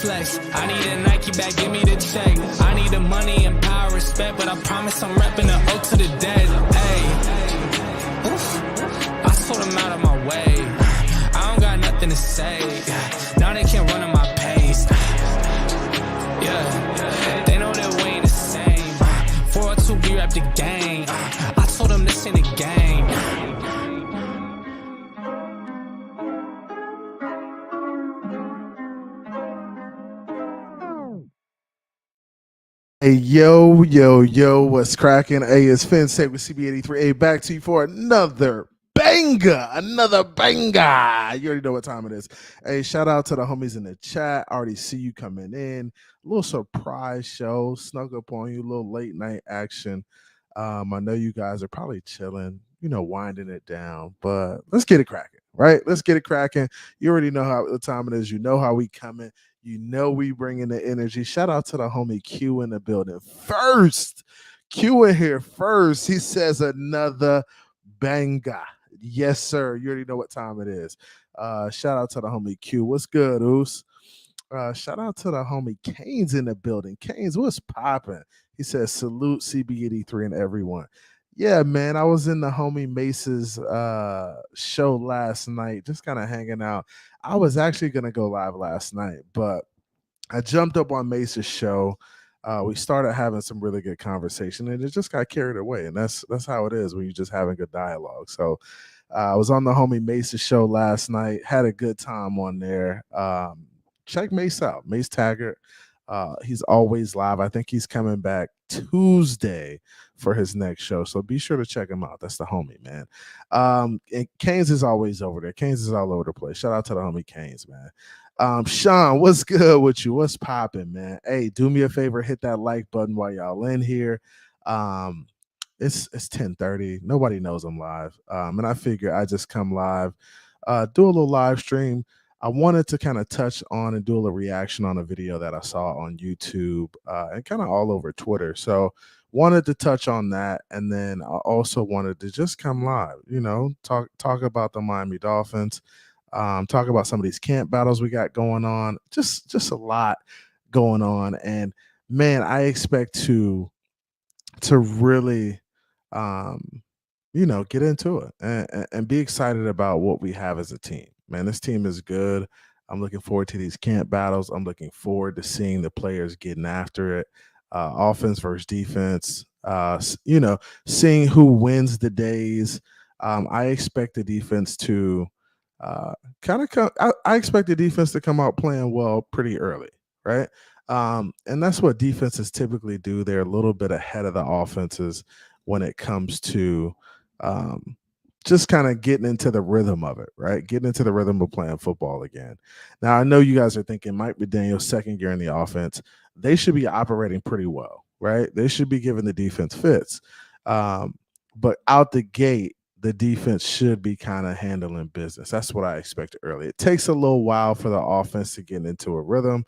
flex. I need a Nike bag, give me the check. I need the money and power, respect, but I promise I'm repping the O to the dead. Hey, oof, I sold them out of my way. I don't got nothing to say. Now they can't run at my pace. Yeah, they know that we ain't the same. 402, we rap the game. I told them this ain't a game. Hey, yo, what's cracking? Hey, it's Phins Take with CB83. Hey, back to you for another banger. You already know what time it is. Hey, shout out to the homies in the chat. I already see you coming in. A little surprise show, snuck up on you, a little late night action. I know you guys are probably chilling, winding it down, but let's get it cracking, right? Let's get it cracking. You already know how the time it is. You know how we coming. You know we bringing the energy. Shout out to the homie Q in the building. First, Q in here first. He says another banger. Yes, sir. You already know what time it is. Shout out to the homie Q. What's good, Oos? Shout out to the homie Canes in the building. Canes, what's popping? He says, salute CB83 and everyone. Yeah, man, I was in the homie Mace's show last night, just kind of hanging out. I was actually going to go live last night, but I jumped up on Mace's show. We started having some really good conversation, and it just got carried away. And that's how it is when you're just having good dialogue. So I was on the homie Mace's show last night, had a good time on there. Check Mace out, Mace Taggart. He's always live. I think he's coming back Tuesday for his next show. So be sure to check him out. That's the homie, man. And Canes is always over there. Canes is all over the place. Shout out to the homie Canes, man. Sean, what's good with you? What's popping, man? Hey, do me a favor, hit that like button while y'all in here. It's 10:30. Nobody knows I'm live. And I figure I just come live, do a little live stream. I wanted to kind of touch on and do a little reaction on a video that I saw on YouTube and kind of all over Twitter. So wanted to touch on that. And then I also wanted to just come live, talk about the Miami Dolphins, talk about some of these camp battles we got going on, just a lot going on. And man, I expect to really, get into it and be excited about what we have as a team. Man, this team is good. I'm looking forward to these camp battles. I'm looking forward to seeing the players getting after it. Offense versus defense, seeing who wins the days. I expect the defense to kind of come. I expect the defense to come out playing well pretty early, right? And that's what defenses typically do. They're a little bit ahead of the offenses when it comes to just kind of getting into the rhythm of it, right? Getting into the rhythm of playing football again. Now, I know you guys are thinking Mike McDaniel, second year in the offense, they should be operating pretty well, right? They should be giving the defense fits. But out the gate, the defense should be kind of handling business. That's what I expected early. It takes a little while for the offense to get into a rhythm.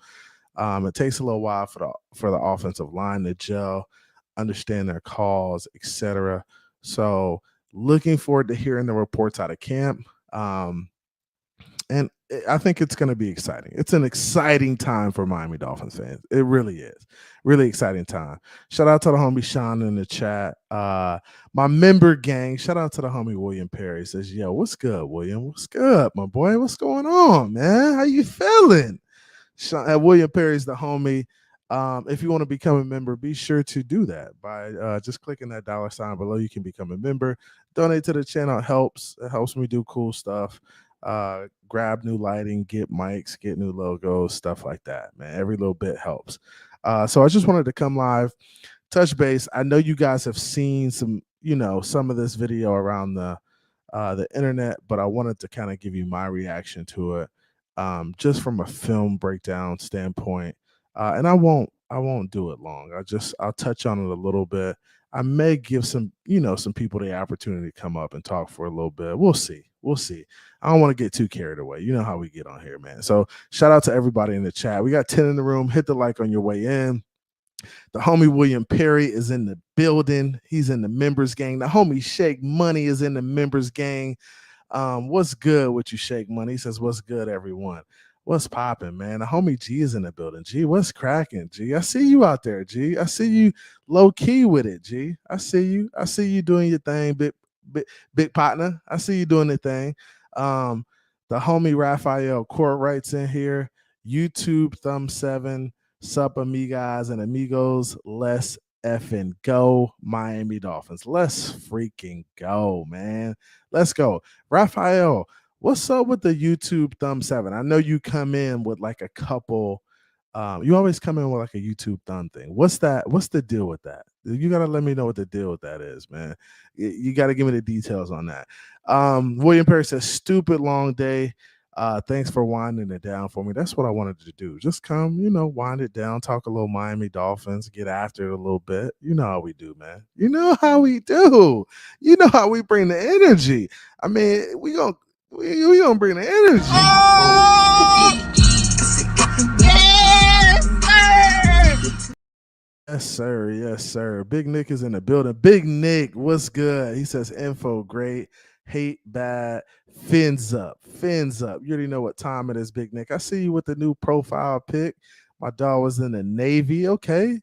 It takes a little while for the offensive line to gel, understand their calls, etc. So looking forward to hearing the reports out of camp. And I think it's going to be exciting. It's an exciting time for Miami Dolphins fans. It really is. Really exciting time. Shout out to the homie Sean in the chat. My member gang, shout out to the homie William Perry. He says, yo, what's good, William? What's good, my boy? What's going on, man? How you feeling? William Perry's the homie. If you want to become a member, be sure to do that by just clicking that $sign below. You can become a member. Donate to the channel. It helps me do cool stuff. Grab new lighting, get mics, get new logos, stuff like that, man. Every little bit helps. So I just wanted to come live, touch base. I know you guys have seen some of this video around the internet, but I wanted to kind of give you my reaction to it, just from a film breakdown standpoint. And I won't do it long. I'll touch on it a little bit. I may give some people the opportunity to come up and talk for a little bit. We'll see. I don't want to get too carried away. You know how we get on here, man. So shout out to everybody in the chat. We got 10 in the room. Hit the like on your way in. The homie William Perry is in the building. He's in the members gang. The homie Shake Money is in the members gang. What's good with you, Shake Money? He says, what's good, everyone? What's popping, man? The homie G is in the building. G, what's cracking? G, I see you out there. G, I see you low key with it. G, I see you. I see you doing your thing, big, big partner. I see you doing the thing. Um, the homie Raphael Court writes in here. YouTube thumb 7. Sup, amigas and amigos. Let's effing go, Miami Dolphins. Let's freaking go, man. Let's go, Raphael. What's up with the YouTube thumb 7? I know you come in with like a couple. You always come in with like a YouTube thumb thing. What's that? What's the deal with that? You gotta let me know what the deal with that is, man. You gotta give me the details on that. William Perry says, "Stupid long day. Thanks for winding it down for me." That's what I wanted to do. Just come, wind it down, talk a little Miami Dolphins, get after it a little bit. You know how we do, man. You know how we do. You know how we bring the energy. I mean, we gonna bring the energy. Yes, sir. Yes, sir. Big Nick is in the building. Big Nick, what's good? He says, info great, hate bad, fins up, fins up. You already know what time it is, Big Nick. I see you with the new profile pic. My dog was in the Navy. Okay.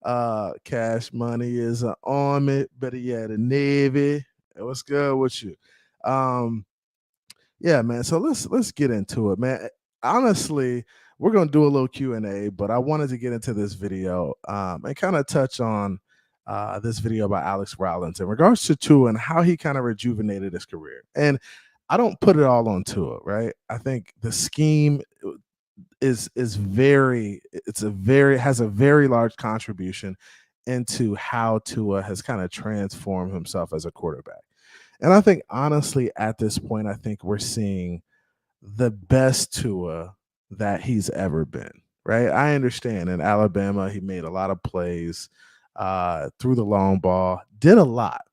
Cash Money is an army, better yeah, the Navy. What's good with you? Yeah, man. So let's get into it, man. Honestly, we're gonna do a little Q&A, but I wanted to get into this video and kind of touch on this video by Alex Rollins in regards to Tua and how he kind of rejuvenated his career. And I don't put it all on Tua, right? I think the scheme has a very large contribution into how Tua has kind of transformed himself as a quarterback. And I think honestly, at this point, I think we're seeing the best Tua that he's ever been. Right? I understand in Alabama, he made a lot of plays, threw the long ball, did a lot.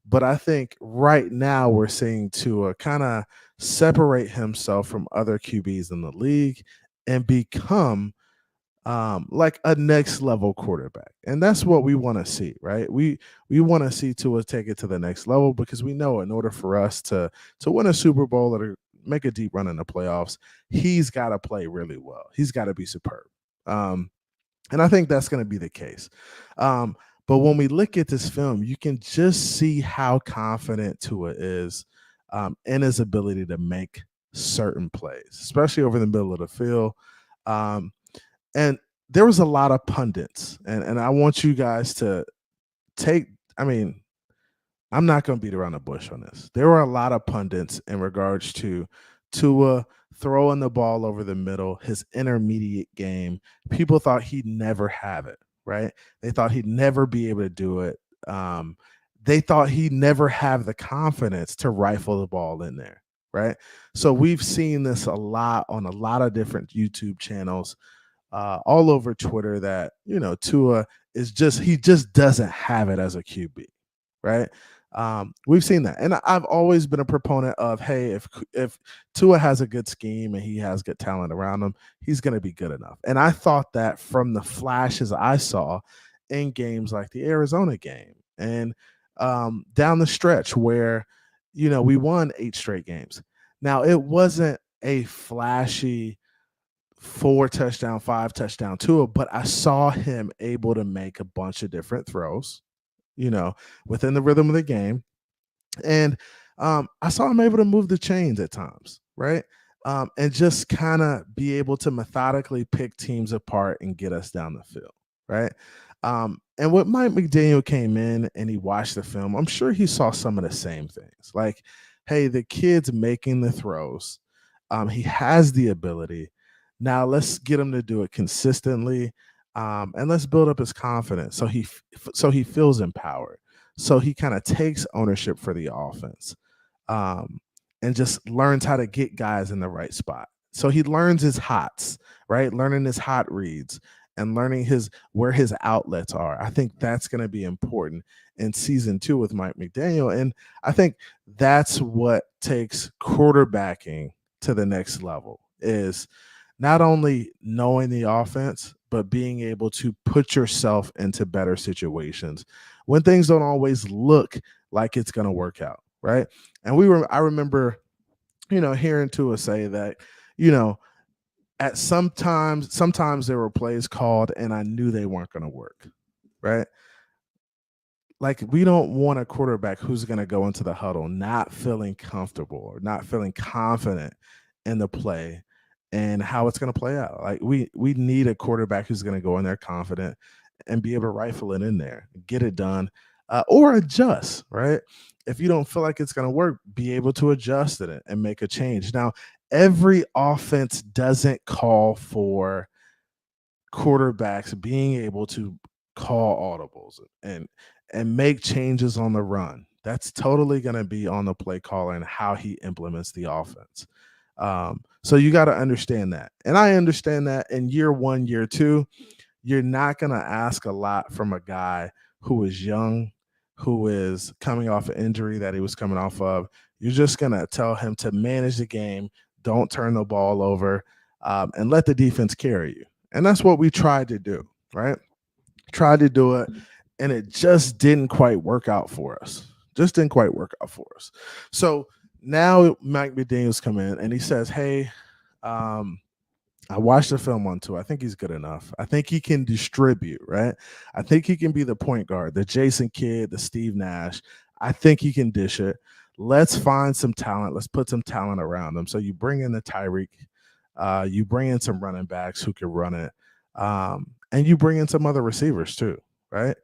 But I think right now we're seeing Tua kind of separate himself from other QBs in the league and become like a next level quarterback. And that's what we want to see, right? We want to see Tua take it to the next level because we know in order for us to win a Super Bowl or make a deep run in the playoffs, he's got to play really well. He's got to be superb. And I think that's going to be the case. But when we look at this film, you can just see how confident Tua is in his ability to make certain plays, especially over the middle of the field. And there was a lot of pundits, and I want you guys to I'm not going to beat around the bush on this. There were a lot of pundits in regards to Tua throwing the ball over the middle, his intermediate game. People thought he'd never have it, right? They thought he'd never be able to do it. They thought he'd never have the confidence to rifle the ball in there, right? So we've seen this a lot on a lot of different YouTube channels. All over Twitter that, Tua he just doesn't have it as a QB, right? We've seen that. And I've always been a proponent of, hey, if Tua has a good scheme and he has good talent around him, he's going to be good enough. And I thought that from the flashes I saw in games like the Arizona game and down the stretch where, we won 8 straight games. Now, it wasn't a flashy 4 touchdown, 5 touchdown Tua, but I saw him able to make a bunch of different throws, within the rhythm of the game. And I saw him able to move the chains at times, right? And just kind of be able to methodically pick teams apart and get us down the field, right? And when Mike McDaniel came in and he watched the film, I'm sure he saw some of the same things. Like, hey, the kid's making the throws. He has the ability. Now let's get him to do it consistently, and let's build up his confidence so he feels empowered, so he kind of takes ownership for the offense, and just learns how to get guys in the right spot. So he learns his hots, right? Learning his hot reads and learning where his outlets are. I think that's going to be important in season 2 with Mike McDaniel, and I think that's what takes quarterbacking to the next level is not only knowing the offense, but being able to put yourself into better situations when things don't always look like it's going to work out, right? And I remember, hearing Tua say that, at sometimes there were plays called and I knew they weren't going to work, right? Like, we don't want a quarterback who's going to go into the huddle not feeling comfortable or not feeling confident in the play and how it's going to play out. Like, we need a quarterback who's going to go in there confident and be able to rifle it in there, get it done, or adjust, right? If you don't feel like it's going to work, be able to adjust it and make a change. Now, every offense doesn't call for quarterbacks being able to call audibles and make changes on the run. That's totally going to be on the play caller and how he implements the offense. So you got to understand that. And I understand that in year one, year two, you're not going to ask a lot from a guy who is young, who is coming off an injury that he was coming off of. You're just going to tell him to manage the game, don't turn the ball over, and let the defense carry you. And that's what we tried to do, right? Tried to do it, and it just didn't quite work out for us. Just didn't quite work out for us. So now Mike McDaniel's come in and he says, hey, I watched the film on too. I think he's good enough. I think he can distribute, right? I think he can be the point guard, the Jason Kidd, the Steve Nash. I think he can dish it. Let's find some talent. Let's put some talent around him. So you bring in the Tyreek, you bring in some running backs who can run it, and you bring in some other receivers too, right?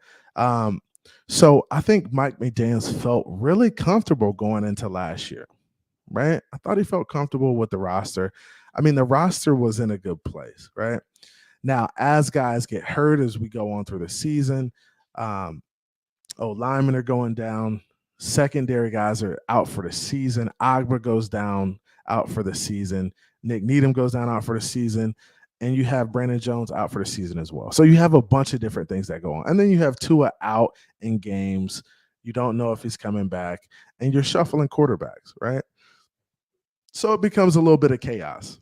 So I think Mike McDaniels felt really comfortable going into last year, right? I thought he felt comfortable with the roster. I mean, the roster was in a good place, right? Now, as guys get hurt as we go on through the season, linemen are going down. Secondary guys are out for the season. Agba goes down, out for the season. Nick Needham goes down, out for the season. And you have Brandon Jones out for the season as well. So you have a bunch of different things that go on. And then you have Tua out in games. You don't know if he's coming back. And you're shuffling quarterbacks, right? So it becomes a little bit of chaos.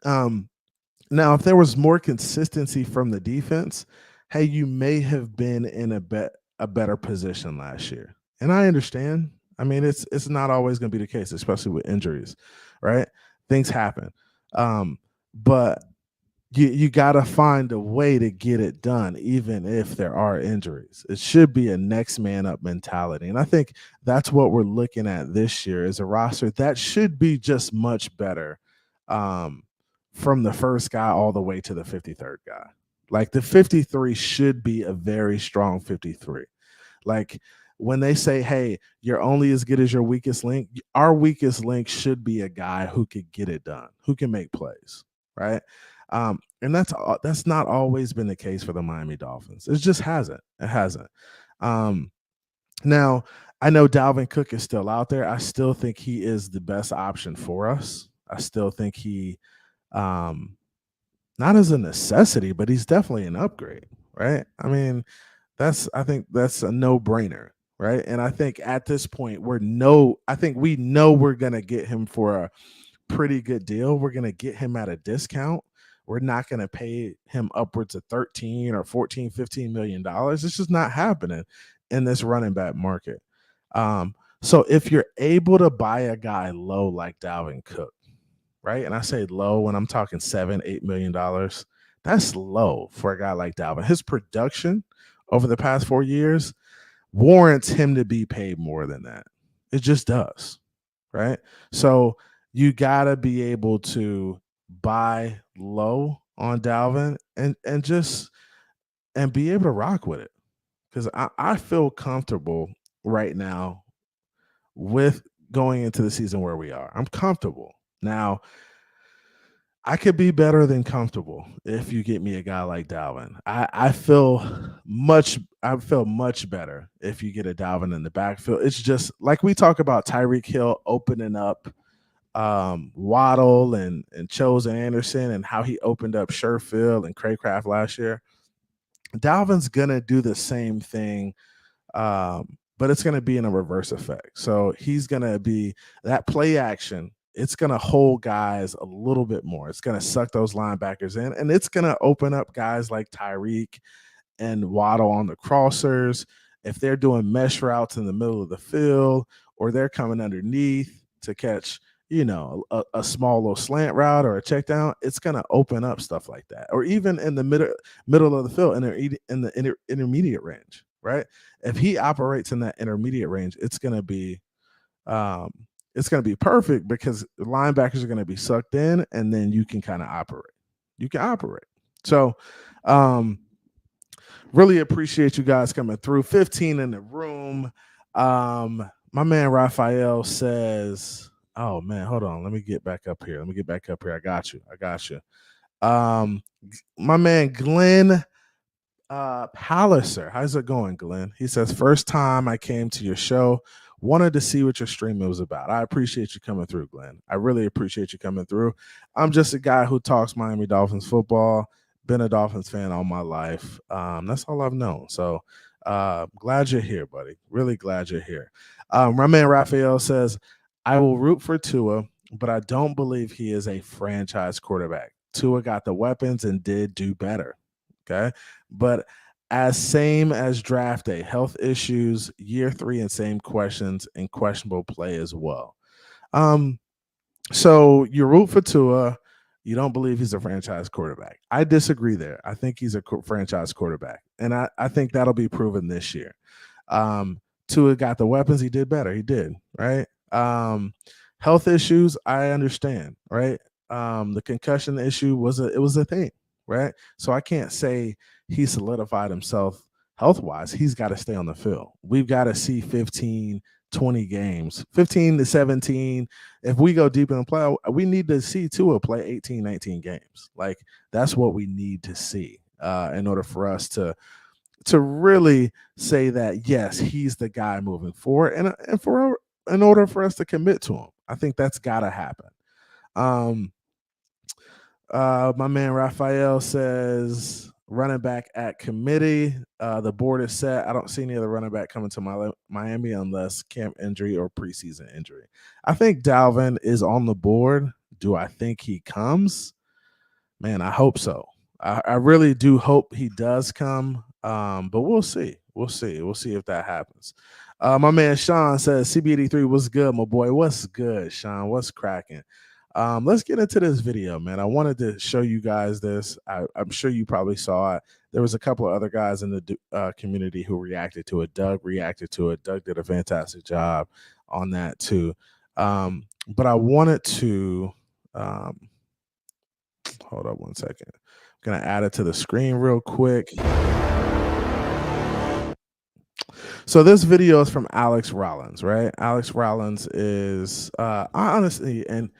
Now, if there was more consistency from the defense, hey, you may have been in a better position last year. And I understand. I mean, it's not always going to be the case, especially with injuries, right? Things happen. But you got to find a way to get it done, even if there are injuries. It should be a next man up mentality. And I think that's what we're looking at this year is a roster that should be just much better from the first guy all the way to the 53rd guy. Like the 53 should be a very strong 53. Like when they say, hey, you're only as good as your weakest link, our weakest link should be a guy who could get it done, who can make plays, right? And that's not always been the case for the Miami Dolphins. It just hasn't. It hasn't. Now, I know Dalvin Cook is still out there. I still think he is the best option for us. I still think he, not as a necessity, but he's definitely an upgrade, right? I mean, I think that's a no-brainer, right? And I think at this point, we know we're gonna get him for a pretty good deal. We're gonna get him at a discount. We're not going to pay him upwards of 13 or 14, 15 million dollars. It's just not happening in this running back market. So if you're able to buy a guy low like Dalvin Cook, right? And I say low when I'm talking $7-8 million, that's low for a guy like Dalvin. His production over the past 4 years warrants him to be paid more than that. It just does, right? So you got to be able to buy low on Dalvin and be able to rock with it, because I feel comfortable right now with going into the season where we are. I'm comfortable. Now, I could be better than comfortable if you get me a guy like Dalvin. I feel much better if you get a Dalvin in the backfield. It's just like we talk about Tyreek Hill opening up Waddle and Chosen Anderson and how he opened up Sherfield and Craycraft last year. Dalvin's gonna do the same thing, but it's gonna be in a reverse effect. So he's gonna be that play action. It's gonna hold guys a little bit more. It's gonna suck those linebackers in, and it's gonna open up guys like Tyreek and Waddle on the crossers. If they're doing mesh routes in the middle of the field or they're coming underneath to catch a small little slant route or a check down, it's going to open up stuff like that. Or even in the middle of the field, in the intermediate range, right? If he operates in that intermediate range, it's going to be perfect because the linebackers are going to be sucked in, and then you can kind of operate. You can operate. So, really appreciate you guys coming through. 15 in the room. My man Raphael says, "Oh man, hold on. Let me get back up here. I got you. My man Glenn Palliser. How's it going, Glenn? He says, first time I came to your show, wanted to see what your stream was about. I appreciate you coming through, Glenn. I really appreciate you coming through. I'm just a guy who talks Miami Dolphins football, been a Dolphins fan all my life. That's all I've known. So glad you're here, buddy. Really glad you're here. My man Raphael says, I will root for Tua, but I don't believe he is a franchise quarterback. Tua got the weapons and did do better. Okay. But same as draft day, health issues, year 3, and same questions and questionable play as well. So you root for Tua. You don't believe he's a franchise quarterback. I disagree there. I think he's a franchise quarterback. And I think that'll be proven this year. Tua got the weapons. He did better. He did. Right. Health issues, I understand. Right. The concussion issue was a thing. Right. So I can't say he solidified himself health-wise. He's got to stay on the field. We've got to see 15, 20 games, 15 to 17. If we go deep in the play, we need to see Tua play 18, 19 games. Like, that's what we need to see in order for us to really say that, yes, he's the guy moving forward. And in order for us to commit to him, I think that's got to happen. My man Raphael says running back at committee. The board is set. I don't see any other running back coming to Miami unless camp injury or preseason injury. I think Dalvin is on the board. Do I think he comes? Man, I hope so. I really do hope he does come. But we'll see. We'll see if that happens. My man Sean says CB83 was good, my boy. What's good, Sean? What's cracking? Let's get into this video, man. I wanted to show you guys this. I'm sure you probably saw it. There was a couple of other guys in the community who reacted to it. Doug reacted to it. Doug did a fantastic job on that too. But I wanted to hold up one second. I'm going to add it to the screen real quick. So this video is from Alex Rollins, right? Alex Rollins is honestly, and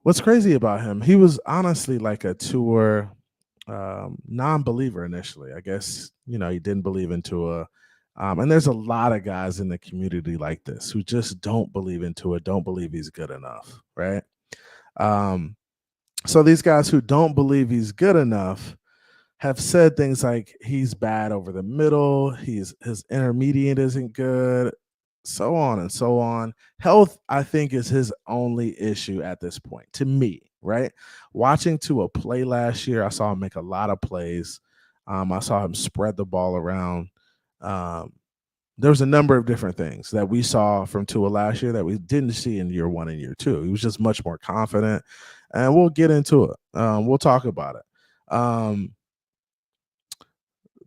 what's crazy about him, he was honestly like a Tua non-believer initially. I guess, he didn't believe in Tua. And there's a lot of guys in the community like this who just don't believe in Tua, don't believe he's good enough, right? So these guys who don't believe he's good enough have said things like he's bad over the middle, his intermediate isn't good, so on and so on. Health, I think, is his only issue at this point, to me, right? Watching Tua play last year, I saw him make a lot of plays. I saw him spread the ball around. There's a number of different things that we saw from Tua last year that we didn't see in year 1 and year 2. He was just much more confident, and we'll get into it. We'll talk about it.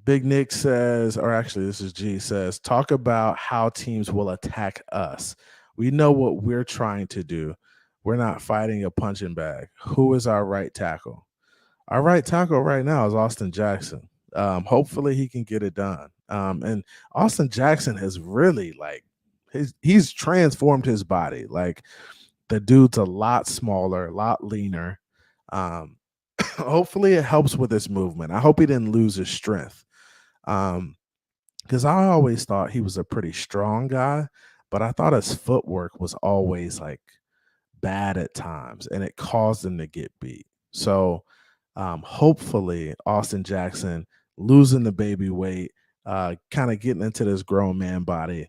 Big Nick says, or actually this is G, says, talk about how teams will attack us. We know what we're trying to do. We're not fighting a punching bag. Who is our right tackle? Our right tackle right now is Austin Jackson. Hopefully he can get it done. And Austin Jackson has really, he's transformed his body. Like, the dude's a lot smaller, a lot leaner. Hopefully it helps with his movement. I hope he didn't lose his strength. Because I always thought he was a pretty strong guy, but I thought his footwork was always bad at times, and it caused him to get beat. So hopefully Austin Jackson losing the baby weight, kind of getting into this grown man body,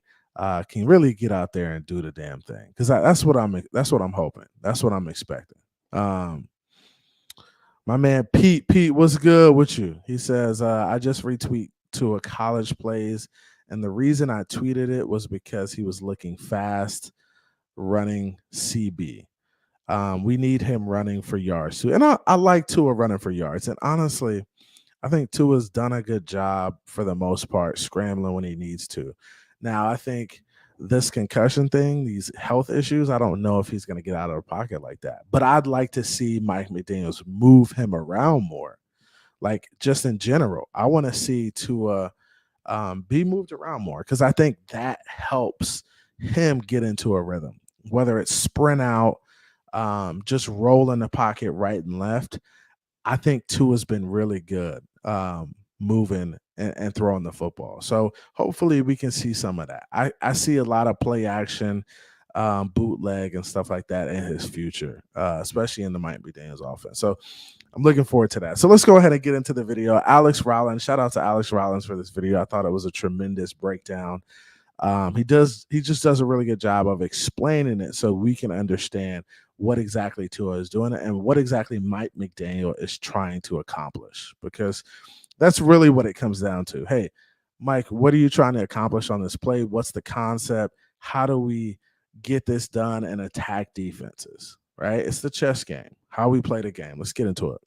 can really get out there and do the damn thing. Because that's what I'm hoping. That's what I'm expecting. My man Pete, what's good with you? He says, I just retweet to a college plays, and the reason I tweeted it was because he was looking fast running CB. We need him running for yards too. And I like Tua running for yards. And honestly, I think Tua's done a good job for the most part, scrambling when he needs to. Now, I think this concussion thing, these health issues, I don't know if he's going to get out of the pocket like that. But I'd like to see Mike McDaniels move him around more. Like just in general, I want to see Tua be moved around more because I think that helps him get into a rhythm, whether it's sprint out, just roll in the pocket right and left. I think Tua's been really good moving and throwing the football. So hopefully we can see some of that. I see a lot of play action, bootleg and stuff like that in his future, especially in the Mike McDaniels offense. So I'm looking forward to that. So let's go ahead and get into the video. Alex Rollins, shout out to Alex Rollins for this video. I thought it was a tremendous breakdown. He just does a really good job of explaining it so we can understand what exactly Tua is doing and what exactly Mike McDaniel is trying to accomplish, because that's really what it comes down to. Hey, Mike, what are you trying to accomplish on this play? What's the concept? How do we get this done and attack defenses, right? It's the chess game, how we play the game. Let's get into it.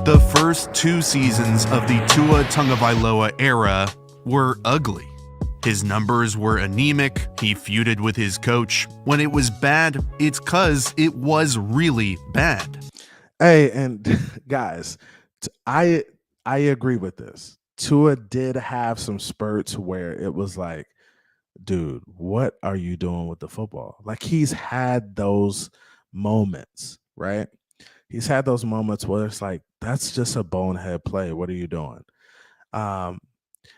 The first 2 seasons of the Tua Tagovailoa era were ugly. His numbers were anemic, he feuded with his coach. When it was bad, it's 'cause it was really bad. Hey, and guys, I agree with this. Tua did have some spurts where it was like, dude, what are you doing with the football? Like he's had those moments, right? He's had those moments where it's like, that's just a bonehead play. What are you doing?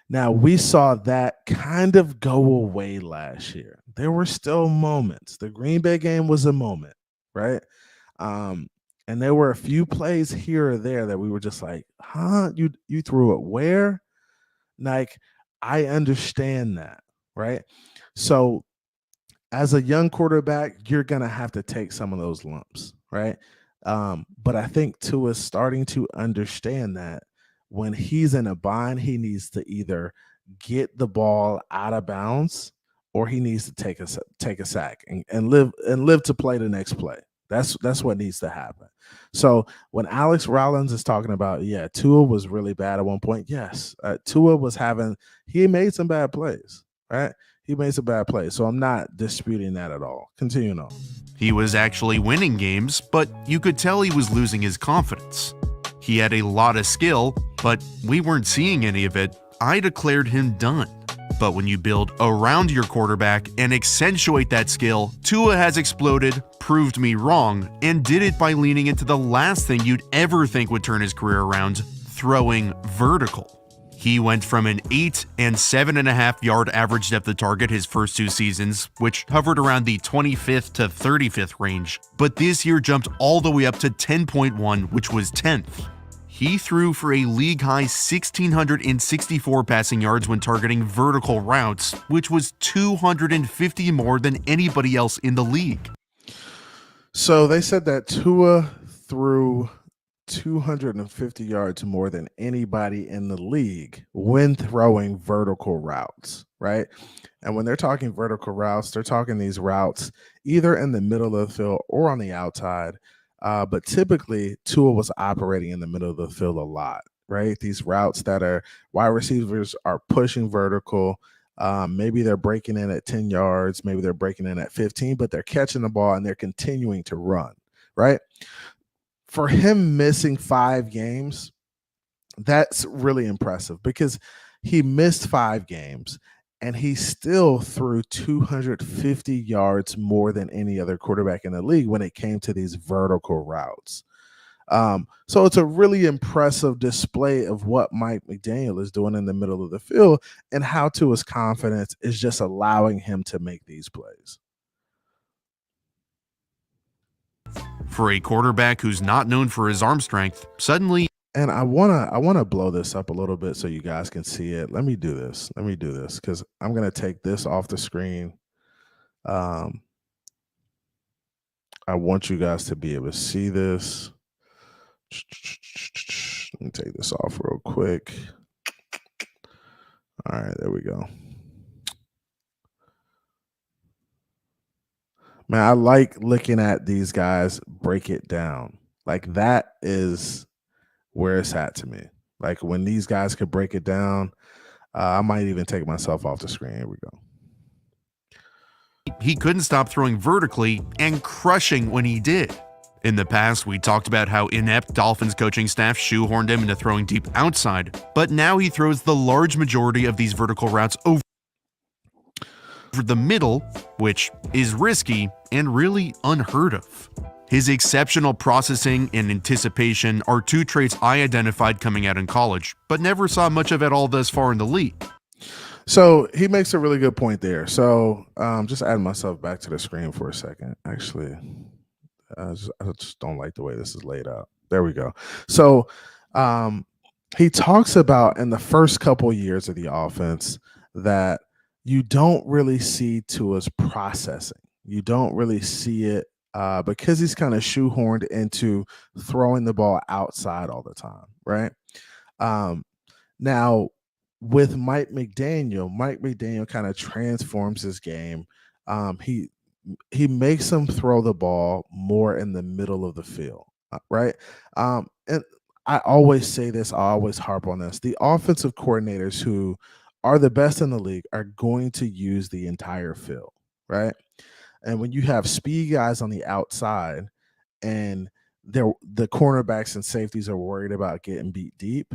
Now, we saw that kind of go away last year. There were still moments. The Green Bay game was a moment, right? And there were a few plays here or there that we were just like, huh? You threw it where? Like, I understand that, right? So as a young quarterback, you're going to have to take some of those lumps, right? But I think Tua is starting to understand that when he's in a bind, he needs to either get the ball out of bounds or he needs to take a sack and live to play the next play. That's what needs to happen. So when Alex Rollins is talking about, yeah, Tua was really bad at one point. Yes, Tua he made some bad plays, right? He made some bad plays. So I'm not disputing that at all. Continuing on. He was actually winning games, but you could tell he was losing his confidence. He had a lot of skill, but we weren't seeing any of it. I declared him done. But when you build around your quarterback and accentuate that skill, Tua has exploded, proved me wrong, and did it by leaning into the last thing you'd ever think would turn his career around, throwing vertical. He went from an 8 and 7.5 yard average depth of target his first 2 seasons, which hovered around the 25th to 35th range, but this year jumped all the way up to 10.1, which was 10th. He threw for a league-high 1,664 passing yards when targeting vertical routes, which was 250 more than anybody else in the league. So they said that Tua threw 250 yards more than anybody in the league when throwing vertical routes, right? And when they're talking vertical routes, they're talking these routes either in the middle of the field or on the outside. But typically, Tua was operating in the middle of the field a lot, right? These routes that are wide receivers are pushing vertical. Maybe they're breaking in at 10 yards. Maybe they're breaking in at 15, but they're catching the ball and they're continuing to run, right? For him missing 5 games, that's really impressive because he missed 5 games and he still threw 250 yards more than any other quarterback in the league when it came to these vertical routes. So it's a really impressive display of what Mike McDaniel is doing in the middle of the field and how Tua's confidence is just allowing him to make these plays. For a quarterback who's not known for his arm strength, suddenly... And I wanna blow this up a little bit so you guys can see it. Let me do this because I'm gonna take this off the screen. I want you guys to be able to see this. Let me take this off real quick. All right, there we go. Man, I like looking at these guys break it down. Like that is where it's at to me. Like when these guys could break it down, I might even take myself off the screen. Here we go. He couldn't stop throwing vertically and crushing when he did. In the past, we talked about how inept Dolphins coaching staff shoehorned him into throwing deep outside, but now he throws the large majority of these vertical routes over the middle, which is risky and really unheard of. His exceptional processing and anticipation are two traits I identified coming out in college, but never saw much of at all thus far in the league. So he makes a really good point there. So just adding myself back to the screen for a second. Actually, I just don't like the way this is laid out. There we go. So he talks about in the first couple years of the offense that you don't really see Tua's processing. You don't really see it because he's kind of shoehorned into throwing the ball outside all the time, right? Now, with Mike McDaniel kind of transforms his game. He makes him throw the ball more in the middle of the field, right? And I always say this, I always harp on this. The offensive coordinators who are the best in the league are going to use the entire field, right? And when you have speed guys on the outside and the cornerbacks and safeties are worried about getting beat deep,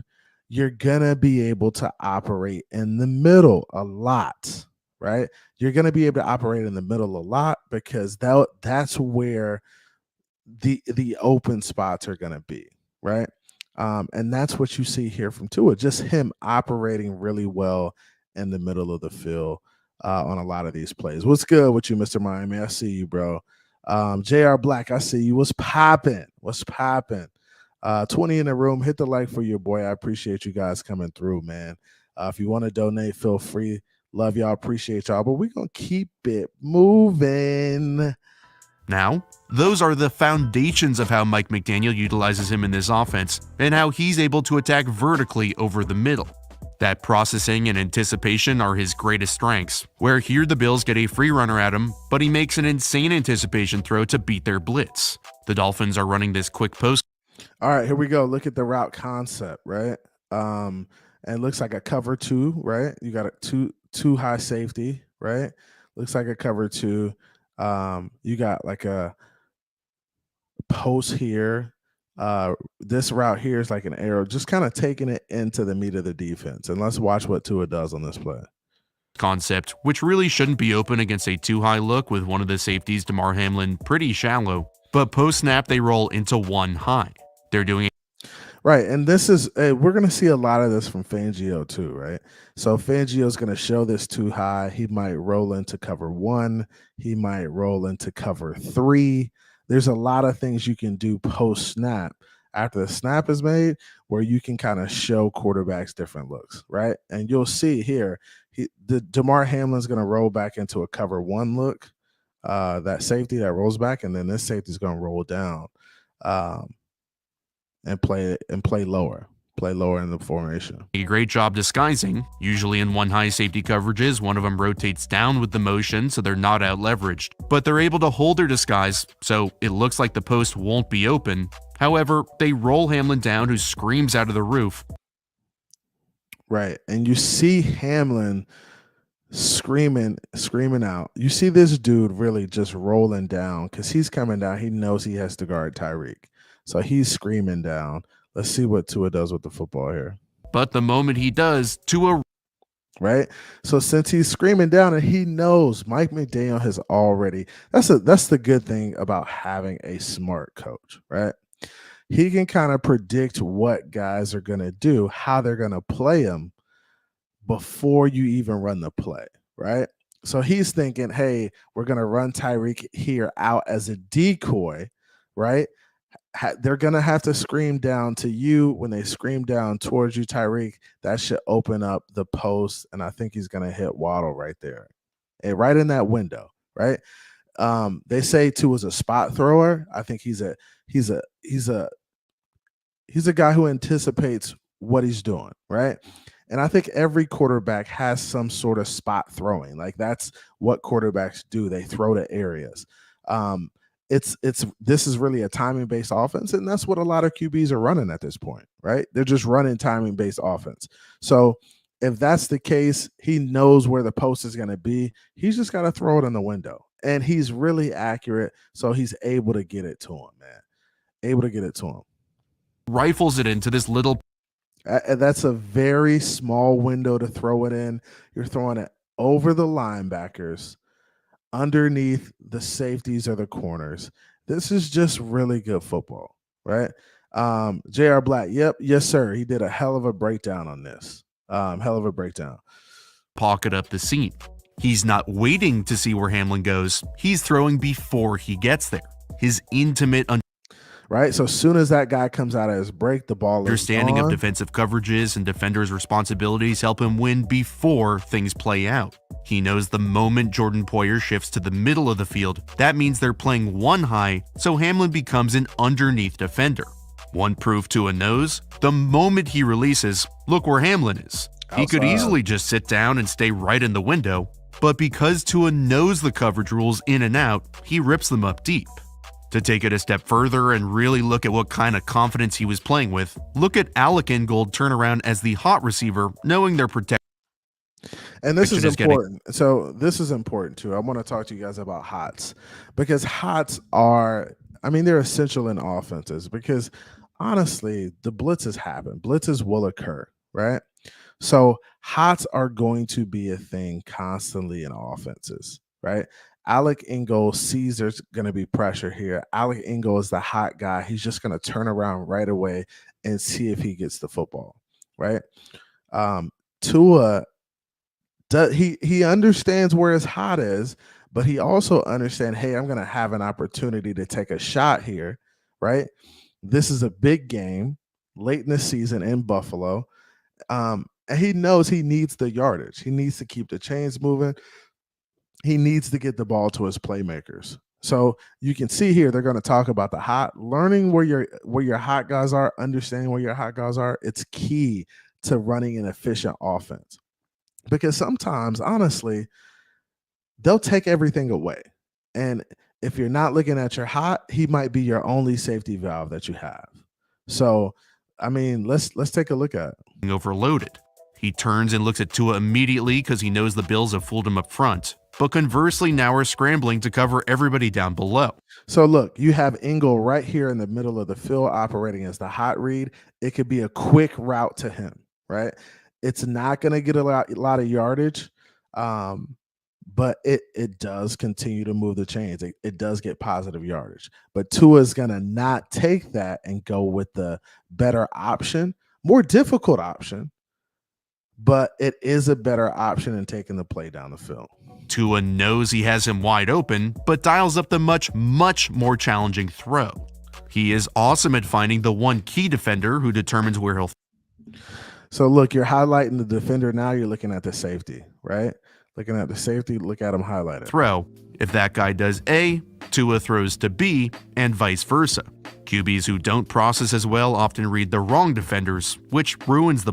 you're going to be able to operate in the middle a lot, right? You're going to be able to operate in the middle a lot because that's where the open spots are going to be, right? And that's what you see here from Tua, just him operating really well in the middle of the field on a lot of these plays. What's good with you, Mr. Miami? I see you, bro. JR Black, I see you. What's popping? 20 in the room. Hit the like for your boy. I appreciate you guys coming through, man. If you want to donate, feel free. Love y'all. Appreciate y'all. But we're going to keep it moving. Now, those are the foundations of how Mike McDaniel utilizes him in this offense and how he's able to attack vertically over the middle. That processing and anticipation are his greatest strengths, where here the Bills get a free runner at him, but he makes an insane anticipation throw to beat their blitz. The Dolphins are running this quick post. All right, here we go. Look at the route concept, right? And it looks like a cover two, right? You got a two high safety, right? Looks like a cover two. You got like a post here. This route here is like an arrow, just kind of taking it into the meat of the defense. And let's watch what Tua does on this play. Concept, which really shouldn't be open against a too high look with one of the safeties, Damar Hamlin, pretty shallow. But post snap, they roll into one high. They're doing it. Right, and this is we're going to see a lot of this from Fangio too, right? So Fangio is going to show this too high. He might roll into cover one. He might roll into cover three. There's a lot of things you can do post snap after the snap is made where you can kind of show quarterbacks different looks, right? And you'll see here, the Damar Hamlin's going to roll back into a cover one look, that safety that rolls back, and then this safety is going to roll down. And play lower in the formation. A great job disguising. Usually in one high safety coverages, one of them rotates down with the motion so they're not out leveraged, but they're able to hold their disguise so it looks like the post won't be open. However, they roll Hamlin down, who screams out of the roof. Right, and you see Hamlin screaming out. You see this dude really just rolling down because he's coming down. He knows he has to guard Tyreek. So he's screaming down. Let's see what Tua does with the football here. But the moment he does, Tua... Right? So since he's screaming down and he knows Mike McDaniel has already... That's the good thing about having a smart coach, right? He can kind of predict what guys are going to do, how they're going to play them before you even run the play, right? So he's thinking, hey, we're going to run Tyreek here out as a decoy, right? They're going to have to scream down to you. When they scream down towards you, Tyreek, that should open up the post, and I think he's going to hit Waddle right there. And right in that window, right? They say Tua's a spot thrower. I think he's a guy who anticipates what he's doing, right? And I think every quarterback has some sort of spot throwing. Like that's what quarterbacks do. They throw to areas. This is really a timing based offense, and that's what a lot of QBs are running at this point, right? They're just running timing based offense. So if that's the case, he knows where the post is going to be. He's just got to throw it in the window, and he's really accurate, so he's able to get it to him, man. Able to get it to him. Rifles it into this little. That's a very small window to throw it in. You're throwing it over the linebackers, underneath the safeties or the corners. This is just really good football, right? J.R. Black, yep, yes, sir. He did a hell of a breakdown on this. Hell of a breakdown. Pocket up the seam. He's not waiting to see where Hamlin goes. He's throwing before he gets there. His intimate right? So as soon as that guy comes out of his break, the ball is understanding gone. of defensive coverages and defenders' responsibilities help him win before things play out. He knows the moment Jordan Poyer shifts to the middle of the field, that means they're playing one high, so Hamlin becomes an underneath defender. One proof Tua knows, the moment he releases, look where Hamlin is. He could easily just sit down and stay right in the window, but because Tua knows the coverage rules in and out, he rips them up deep. To take it a step further and really look at what kind of confidence he was playing with, look at Alec Ingold turn around as the hot receiver, knowing they're protected. And this is important. So this is important too. I want to talk to you guys about hots, because hots are, they're essential in offenses, because honestly, the blitzes happen. Blitzes will occur, right? So hots are going to be a thing constantly in offenses, right? Alec Ingold sees there's going to be pressure here. Alec Ingold is the hot guy. He's just going to turn around right away and see if he gets the football, right? Tua, he understands where his hot is, but he also understands, hey, I'm going to have an opportunity to take a shot here, right? This is a big game late in the season in Buffalo. And he knows he needs the yardage. He needs to keep the chains moving. He needs to get the ball to his playmakers. So you can see here, they're going to talk about the hot, learning where your hot guys are, understanding where your hot guys are. It's key to running an efficient offense, because sometimes, honestly, they'll take everything away. And if you're not looking at your hot, he might be your only safety valve that you have. So, let's take a look at it. Overloaded. He turns and looks at Tua immediately because he knows the Bills have fooled him up front, but conversely now are scrambling to cover everybody down below. So look, you have Ingold right here in the middle of the field operating as the hot read. It could be a quick route to him, right? It's not going to get a lot of yardage, but it does continue to move the chains. It does get positive yardage. But Tua is going to not take that and go with the better option, more difficult option, but it is a better option in taking the play down the field. Tua knows he has him wide open, but dials up the much, much more challenging throw. He is awesome at finding the one key defender who determines where he'll. So look, you're highlighting the defender now. You're looking at the safety, right? Looking at the safety, look at him highlighted. Throw. If that guy does A, Tua throws to B, and vice versa. QBs who don't process as well often read the wrong defenders, which ruins the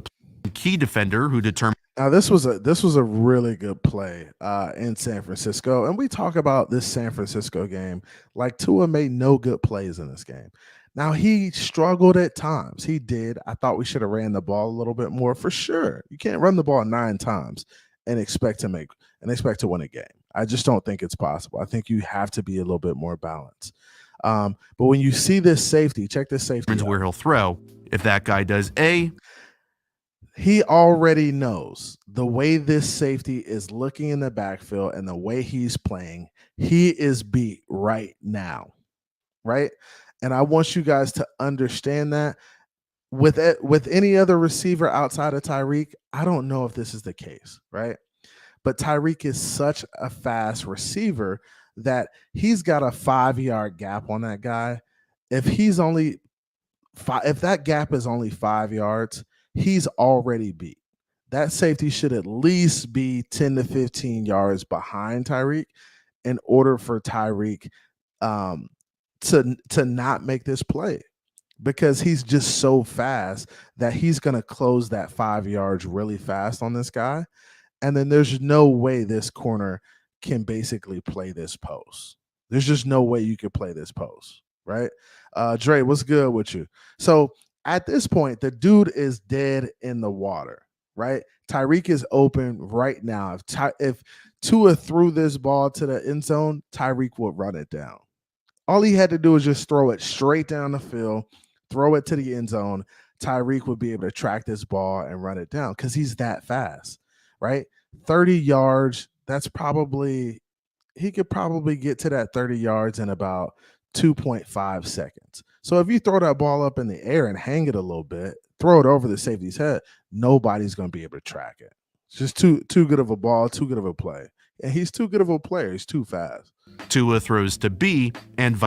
key defender who determines. Now this was a really good play in San Francisco, and we talk about this San Francisco game like Tua made no good plays in this game. Now he struggled at times. He did. I thought we should have ran the ball a little bit more for sure. You can't run the ball 9 times and expect to win a game. I just don't think it's possible. I think you have to be a little bit more balanced. But when you see this safety, check this safety out. Where he'll throw. If that guy does A, he already knows the way this safety is looking in the backfield and the way he's playing, he is beat right now, right? And I want you guys to understand that. With any other receiver outside of Tyreek, I don't know if this is the case, right? But Tyreek is such a fast receiver that he's got a 5-yard gap on that guy. If that gap is only 5 yards, he's already beat. That safety should at least be 10 to 15 yards behind Tyreek in order for Tyreek to not make this play, because he's just so fast that he's going to close that 5 yards really fast on this guy. And then there's no way this corner can basically play this post. There's just no way you could play this post, right? Dre, what's good with you? So at this point, the dude is dead in the water, right? Tyreek is open right now. If Tua threw this ball to the end zone, Tyreek would run it down. All he had to do was just throw it straight down the field, throw it to the end zone. Tyreek would be able to track this ball and run it down because he's that fast, right? 30 yards, he could probably get to that 30 yards in about 2.5 seconds. So if you throw that ball up in the air and hang it a little bit, throw it over the safety's head, nobody's going to be able to track it. It's just too good of a ball, too good of a play. And he's too good of a player. He's too fast. Tua throws to B and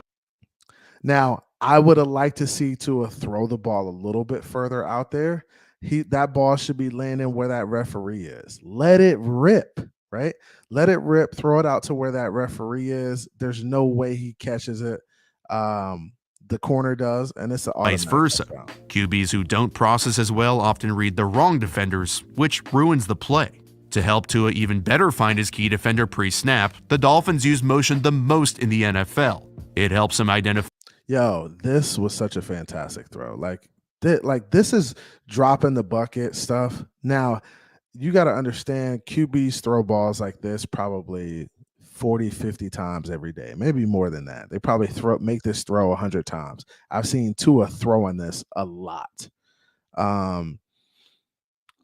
now, I would have liked to see Tua throw the ball a little bit further out there. That ball should be landing where that referee is. Let it rip, right? Let it rip. Throw it out to where that referee is. There's no way he catches it. The corner does, and it's an vice versa. QBs who don't process as well often read the wrong defenders, which ruins the play. To help Tua even better find his key defender pre-snap, the Dolphins use motion the most in the NFL. It helps him identify. Yo, this was such a fantastic throw. Like this is dropping the bucket stuff. Now, you got to understand QBs throw balls like this probably 40, 50 times every day, maybe more than that. They probably make this throw 100 times. I've seen Tua throwing this a lot.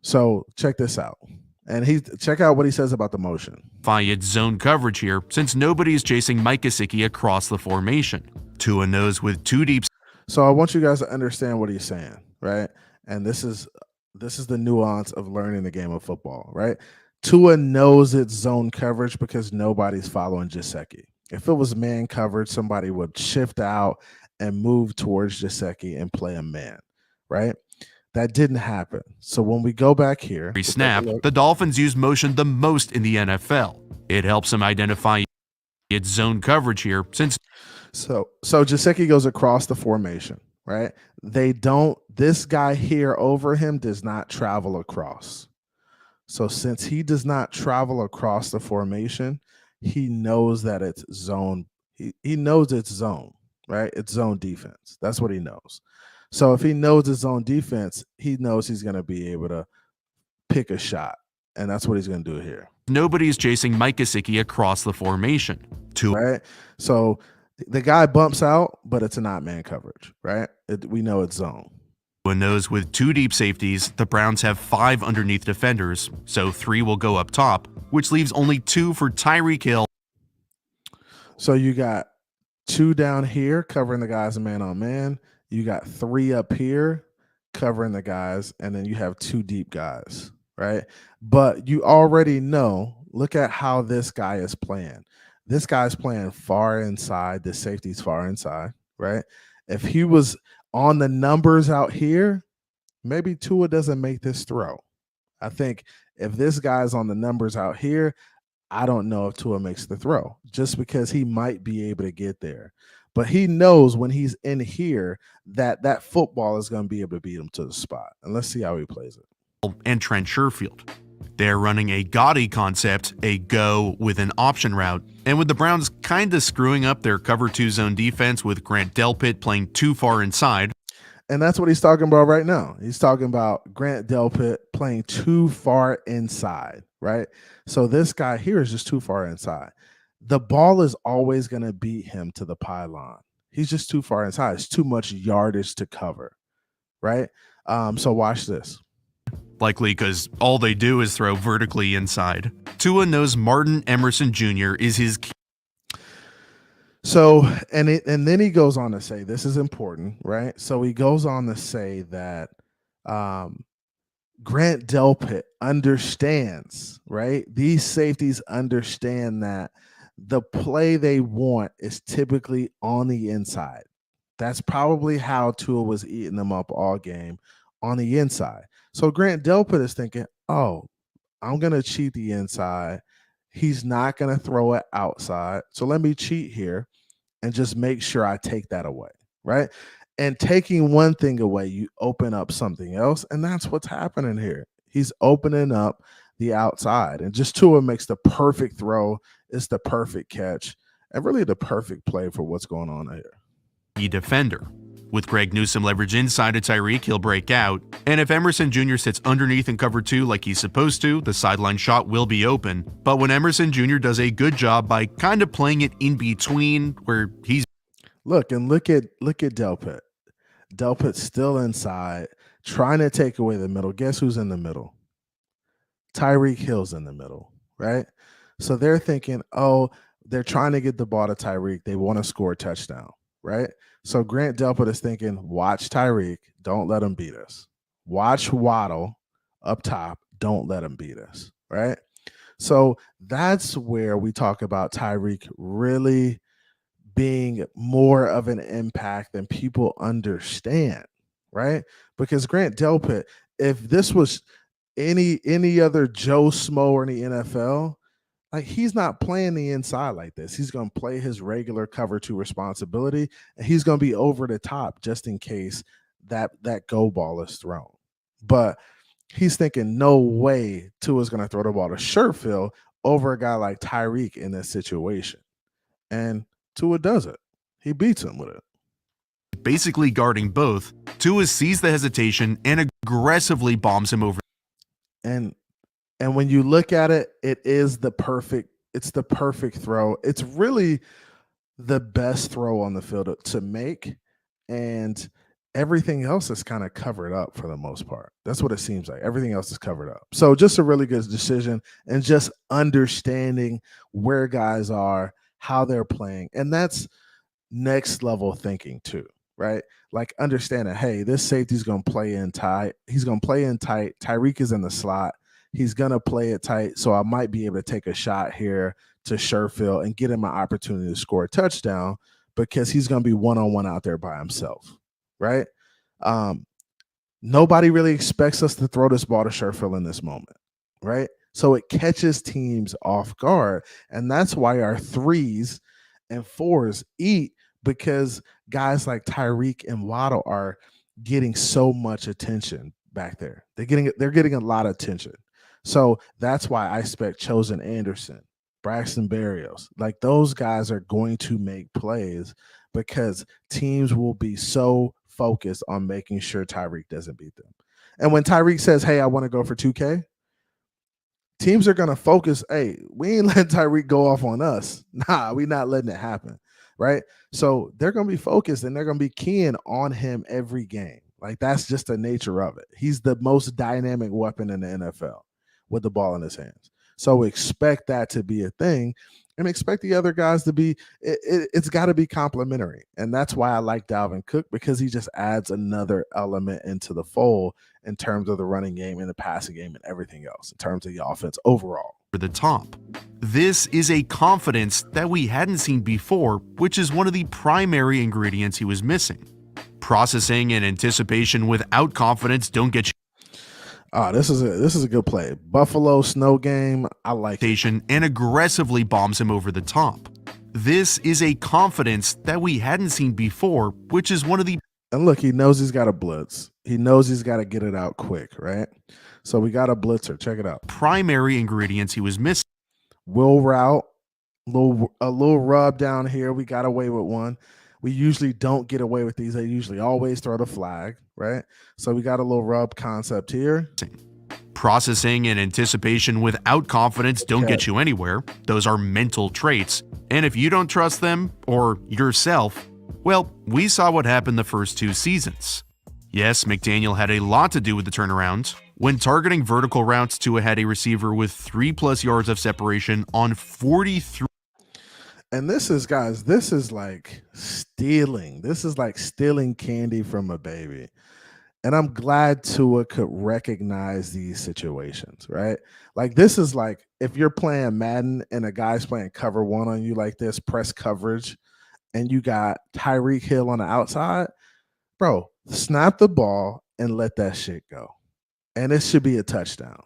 So check this out. And check out what he says about the motion. It's zone coverage here, since nobody is chasing Mike Gesicki across the formation. Tua knows with two deep. So I want you guys to understand what he's saying, right? And this is the nuance of learning the game of football, right? Tua knows it's zone coverage because nobody's following Gesicki. If it was man coverage, somebody would shift out and move towards Gesicki and play a man, right? That didn't happen. So when we go back here, snap, the Dolphins use motion the most in the NFL. It helps him identify its zone coverage here, since so Gesicki goes across the formation, right? This guy here over him does not travel across. So since he does not travel across the formation, he knows that it's zone. He knows it's zone, right? It's zone defense. That's what he knows. So if he knows his own defense, he knows he's going to be able to pick a shot, and that's what he's going to do here. Nobody's chasing Mike Gesicki across the formation. Right? So the guy bumps out, but it's not man coverage, right? We know it's zone. Tua knows with two deep safeties, the Browns have 5 underneath defenders, so 3 will go up top, which leaves only 2 for Tyreek Hill. So you got 2 down here covering the guys man on man. You got 3 up here covering the guys, and then you have 2 deep guys, right? But you already know, look at how this guy is playing. This guy's playing far inside. The safety's far inside, right? If he was on the numbers out here, maybe Tua doesn't make this throw. I think if this guy's on the numbers out here, I don't know if Tua makes the throw just because he might be able to get there. But he knows when he's in here that football is going to be able to beat him to the spot. And let's see how he plays it. And Trent Sherfield. They're running a gaudy concept, a go with an option route, and with the Browns kind of screwing up their cover 2 zone defense with Grant Delpit playing too far inside. And that's what he's talking about right now. He's talking about Grant Delpit playing too far inside, right? So this guy here is just too far inside. The ball is always going to beat him to the pylon. He's just too far inside. It's too much yardage to cover, right? So watch this. Likely because all they do is throw vertically inside. Tua knows Martin Emerson Jr. is his key. So, and then he goes on to say, this is important, right? So he goes on to say that Grant Delpit understands, right? These safeties understand that the play they want is typically on the inside. That's probably how Tua was eating them up all game, on the inside. So Grant Delpit is thinking, oh, I'm going to cheat the inside. He's not going to throw it outside. So let me cheat here and just make sure I take that away, right? And taking one thing away, you open up something else, and that's what's happening here. He's opening up the outside, and just Tua makes the perfect throw. It's the perfect catch, and really the perfect play for what's going on here. Defender. With Greg Newsome leverage inside of Tyreek, he'll break out. And if Emerson Jr. sits underneath in cover 2 like he's supposed to, the sideline shot will be open. But when Emerson Jr. does a good job by kind of playing it in between where he's... Look at Delpit. Delpit's still inside, trying to take away the middle. Guess who's in the middle? Tyreek Hill's in the middle, right? So they're thinking, oh, they're trying to get the ball to Tyreek. They want to score a touchdown, right? So Grant Delpit is thinking, watch Tyreek, don't let him beat us. Watch Waddle up top, don't let him beat us, right? So that's where we talk about Tyreek really being more of an impact than people understand, right? Because Grant Delpit, if this was any other Joe Smo in the NFL, like he's not playing the inside like this. He's going to play his regular cover 2 responsibility, and he's going to be over the top just in case that go ball is thrown. But he's thinking, no way Tua's going to throw the ball to Sherfield over a guy like Tyreek in this situation. And Tua does it. He beats him with it. Basically guarding both, Tua sees the hesitation and aggressively bombs him over. And when you look at it, it's the perfect throw. It's really the best throw on the field to make, and everything else is kind of covered up for the most part. That's what it seems like. Everything else is covered up. So just a really good decision, and just understanding where guys are, how they're playing. And that's next level thinking too, right? Like understanding, hey, this safety's going to play in tight. He's going to play in tight. Tyreek is in the slot. He's going to play it tight, so I might be able to take a shot here to Sherfield and get him an opportunity to score a touchdown because he's going to be one-on-one out there by himself, right? Nobody really expects us to throw this ball to Sherfield in this moment, right? So it catches teams off guard, and that's why our 3s and 4s eat, because guys like Tyreek and Waddle are getting so much attention back there. They're getting a lot of attention. So that's why I expect Chosen Anderson, Braxton Berrios, like those guys are going to make plays because teams will be so focused on making sure Tyreek doesn't beat them. And when Tyreek says, hey, I want to go for 2K, teams are going to focus, hey, we ain't letting Tyreek go off on us. Nah, we're not letting it happen, right? So they're going to be focused and they're going to be keying on him every game. Like that's just the nature of it. He's the most dynamic weapon in the NFL with the ball in his hands. So expect that to be a thing, and expect the other guys to be, it's got to be complementary. And that's why I like Dalvin Cook, because he just adds another element into the fold in terms of the running game and the passing game and everything else in terms of the offense overall. The top. This is a confidence that we hadn't seen before, which is one of the primary ingredients he was missing. Processing and anticipation without confidence don't get you. This is a good play. Buffalo snow game. I like it. And aggressively bombs him over the top. This is a confidence that we hadn't seen before, which is one of the... And look, he knows he's got a blitz. He knows he's got to get it out quick, right? So we got a blitzer. Check it out. Primary ingredients he was missing. Will route. A little rub down here. We got away with one. We usually don't get away with these. They usually always throw the flag, right? So we got a little rub concept here. Processing and anticipation without confidence don't get you anywhere. Those are mental traits. And if you don't trust them or yourself, well, we saw what happened the first 2 seasons. Yes, McDaniel had a lot to do with the turnaround. When targeting vertical routes, Tua had a receiver with 3+ yards of separation on 43. And this is, guys, this is like stealing. This is like stealing candy from a baby. And I'm glad Tua could recognize these situations, right? Like this is like if you're playing Madden and a guy's playing cover 1 on you like this, press coverage, and you got Tyreek Hill on the outside, bro, snap the ball and let that shit go. And it should be a touchdown.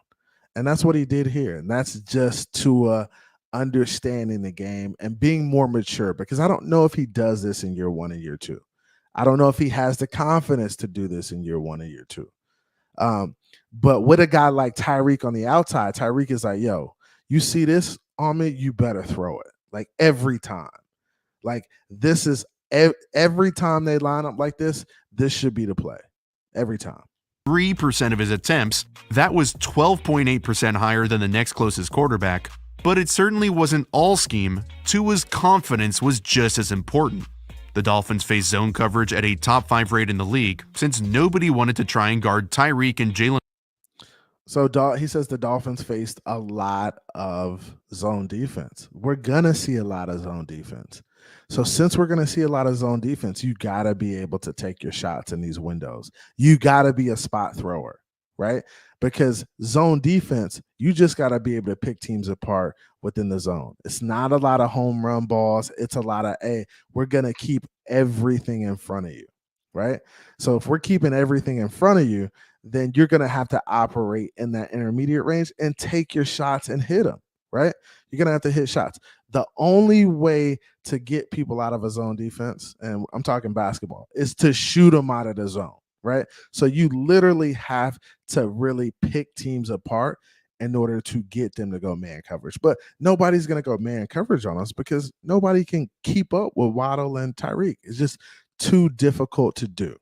And that's what he did here. And that's just Tua understanding the game and being more mature, because I don't know if he does this in year 1 and year 2. I don't know if he has the confidence to do this in year 1 and year 2. But with a guy like Tyreek on the outside, Tyreek is like, yo, you see this on me, you better throw it like every time. Like this is every time they line up like this should be the play every time. 3% of his attempts. That was 12.8% higher than the next closest quarterback. But it certainly wasn't all scheme. Tua's confidence was just as important. The Dolphins faced zone coverage at a top 5 rate in the league, since nobody wanted to try and guard Tyreek and Jalen. So he says the Dolphins faced a lot of zone defense. We're going to see a lot of zone defense. So since we're going to see a lot of zone defense, you got to be able to take your shots in these windows. You got to be a spot thrower, right? Because zone defense, you just got to be able to pick teams apart within the zone. It's not a lot of home run balls. It's a lot of, hey, we're going to keep everything in front of you, right? So if we're keeping everything in front of you, then you're going to have to operate in that intermediate range and take your shots and hit them, right? You're going to have to hit shots. The only way to get people out of a zone defense, and I'm talking basketball, is to shoot them out of the zone, right? So you literally have to really pick teams apart in order to get them to go man coverage. But nobody's going to go man coverage on us because nobody can keep up with Waddle and Tyreek. It's just too difficult to do.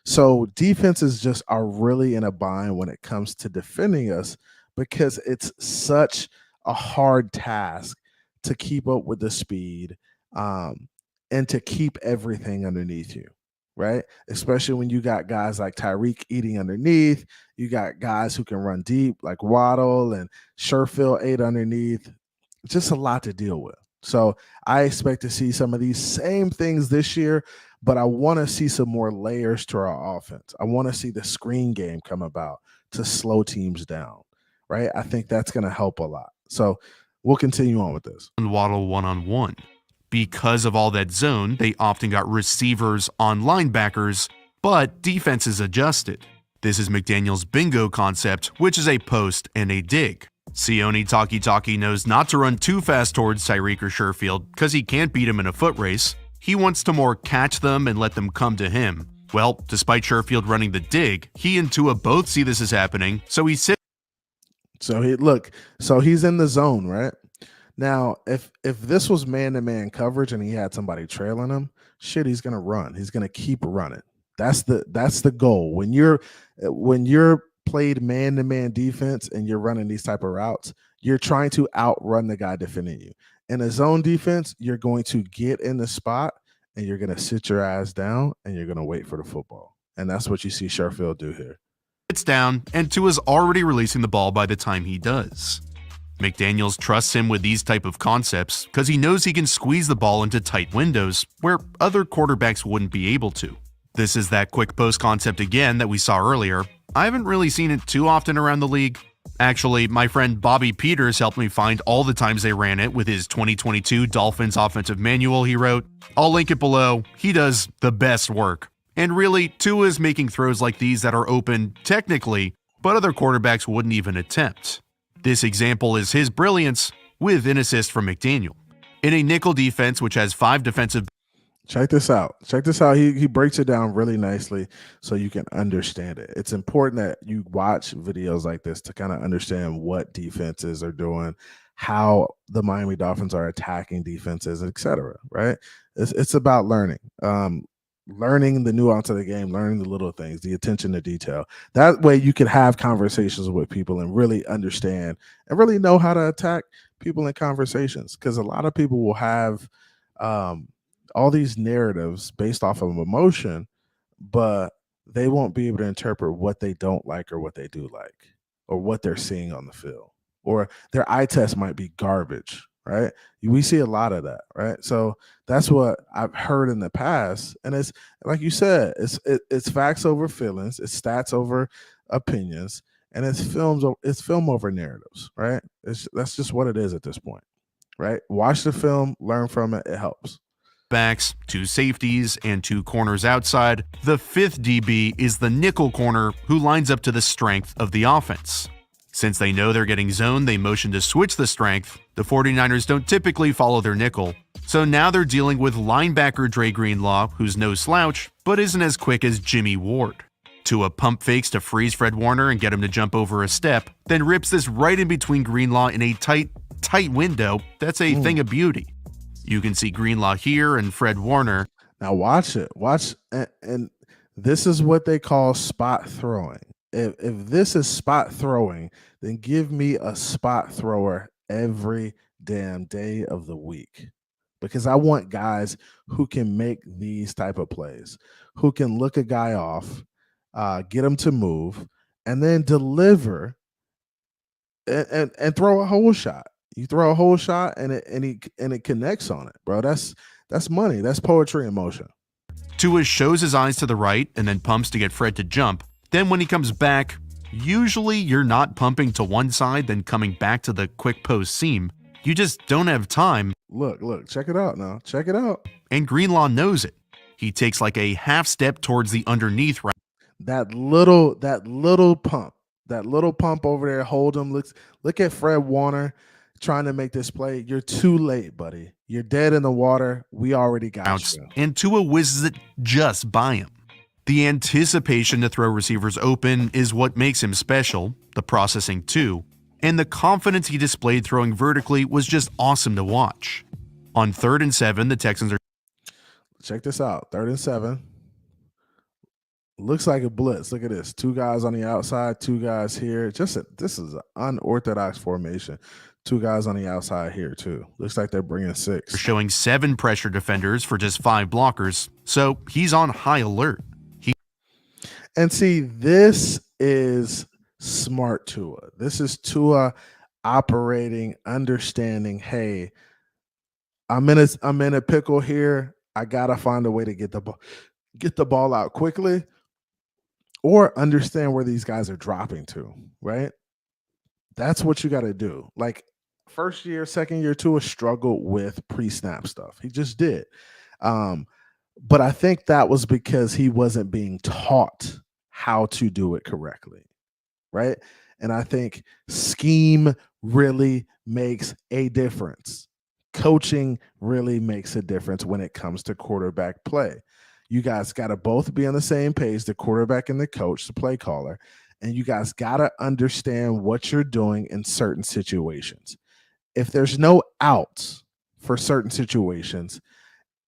So defenses just are really in a bind when it comes to defending us because it's such a hard task to keep up with the speed and to keep everything underneath you, right? Especially when you got guys like Tyreek eating underneath. You got guys who can run deep like Waddle and Sherfield ate underneath. Just a lot to deal with. So I expect to see some of these same things this year, but I want to see some more layers to our offense. I want to see the screen game come about to slow teams down, right? I think that's going to help a lot. So we'll continue on with this. Waddle one-on-one. Because of all that zone, they often got receivers on linebackers, but defenses adjusted. This is McDaniel's bingo concept, which is a post and a dig. Sione Talkie knows not to run too fast towards Tyreek or Sherfield because he can't beat him in a foot race. He wants to more catch them and let them come to him. Well, despite Sherfield running the dig, he and Tua both see this is happening, so he sits. So he's in the zone, right? Now, if this was man-to-man coverage and he had somebody trailing him, shit, he's gonna run. He's gonna keep running. That's the goal. When you're played man-to-man defense and you're running these type of routes, you're trying to outrun the guy defending you. In a zone defense, you're going to get in the spot and you're going to sit your ass down and you're going to wait for the football. And that's what you see Sherfield do here. Sits down, and Tua's already releasing the ball by the time he does. McDaniels trusts him with these type of concepts because he knows he can squeeze the ball into tight windows where other quarterbacks wouldn't be able to. This is that quick post concept again that we saw earlier. I haven't really seen it too often around the league. Actually, my friend Bobby Peters helped me find all the times they ran it with his 2022 Dolphins offensive manual he wrote. I'll link it below. He does the best work. And really, Tua is making throws like these that are open technically, but other quarterbacks wouldn't even attempt. This example is his brilliance with an assist from McDaniel. In a nickel defense which has 5 defensive. Check this out. He breaks it down really nicely so you can understand it. It's important that you watch videos like this to kind of understand what defenses are doing, how the Miami Dolphins are attacking defenses, etc. Right? It's about learning. Learning the nuance of the game, learning the little things, the attention to detail. That way you can have conversations with people and really understand and really know how to attack people in conversations. Because a lot of people will have all these narratives based off of emotion, but they won't be able to interpret what they don't like or what they do like or what they're seeing on the field. Or their eye test might be garbage, right? We see a lot of that, right? So that's what I've heard in the past. And it's like you said, it's facts over feelings, it's stats over opinions, and it's film over narratives, right? That's just what it is at this point, right? Watch the film, learn from it, it helps. Backs, 2 safeties, and 2 corners outside. The 5th DB is the nickel corner who lines up to the strength of the offense. Since they know they're getting zoned, they motion to switch the strength. The 49ers don't typically follow their nickel, so now they're dealing with linebacker Dre Greenlaw, who's no slouch, but isn't as quick as Jimmy Ward. Tua pump fakes to freeze Fred Warner and get him to jump over a step, then rips this right in between Greenlaw in a tight window. That's a thing of beauty. You can see Greenlaw here and Fred Warner. Now watch it. Watch, and this is what they call spot throwing. If this is spot throwing, then give me a spot thrower every damn day of the week, because I want guys who can make these type of plays, who can look a guy off, get him to move, and then deliver and throw a hole shot. You throw a hole shot and it connects on it, bro. That's money. That's poetry in motion. Tua shows his eyes to the right and then pumps to get Fred to jump. Then when he comes back, usually you're not pumping to one side then coming back to the quick post seam. You just don't have time. Look, check it out now. Check it out. And Greenlaw knows it. He takes like a half step towards the underneath route. That little pump over there, hold him. Look at Fred Warner trying to make this play. You're too late, buddy. You're dead in the water. We already got you. And Tua whizzes it just by him. The anticipation to throw receivers open is what makes him special, the processing too, and the confidence he displayed throwing vertically was just awesome to watch. On 3rd and 7, the Texans are... Check this out. 3rd and 7. Looks like a blitz. Look at this. 2 guys on the outside, 2 guys here. This is an unorthodox formation. 2 guys on the outside here too. Looks like they're bringing 6. They're showing 7 pressure defenders for just 5 blockers, so he's on high alert. And see, this is smart Tua. This is Tua operating, understanding, hey, I'm in a pickle here. I gotta find a way to get the ball out quickly, or understand where these guys are dropping to, right? That's what you got to do. Like first year, second year, Tua struggled with pre-snap stuff. He just did. But I think that was because he wasn't being taught how to do it correctly, right? And I think scheme really makes a difference. Coaching really makes a difference when it comes to quarterback play. You guys got to both be on the same page, the quarterback and the coach, the play caller, and you guys got to understand what you're doing in certain situations. If there's no outs for certain situations,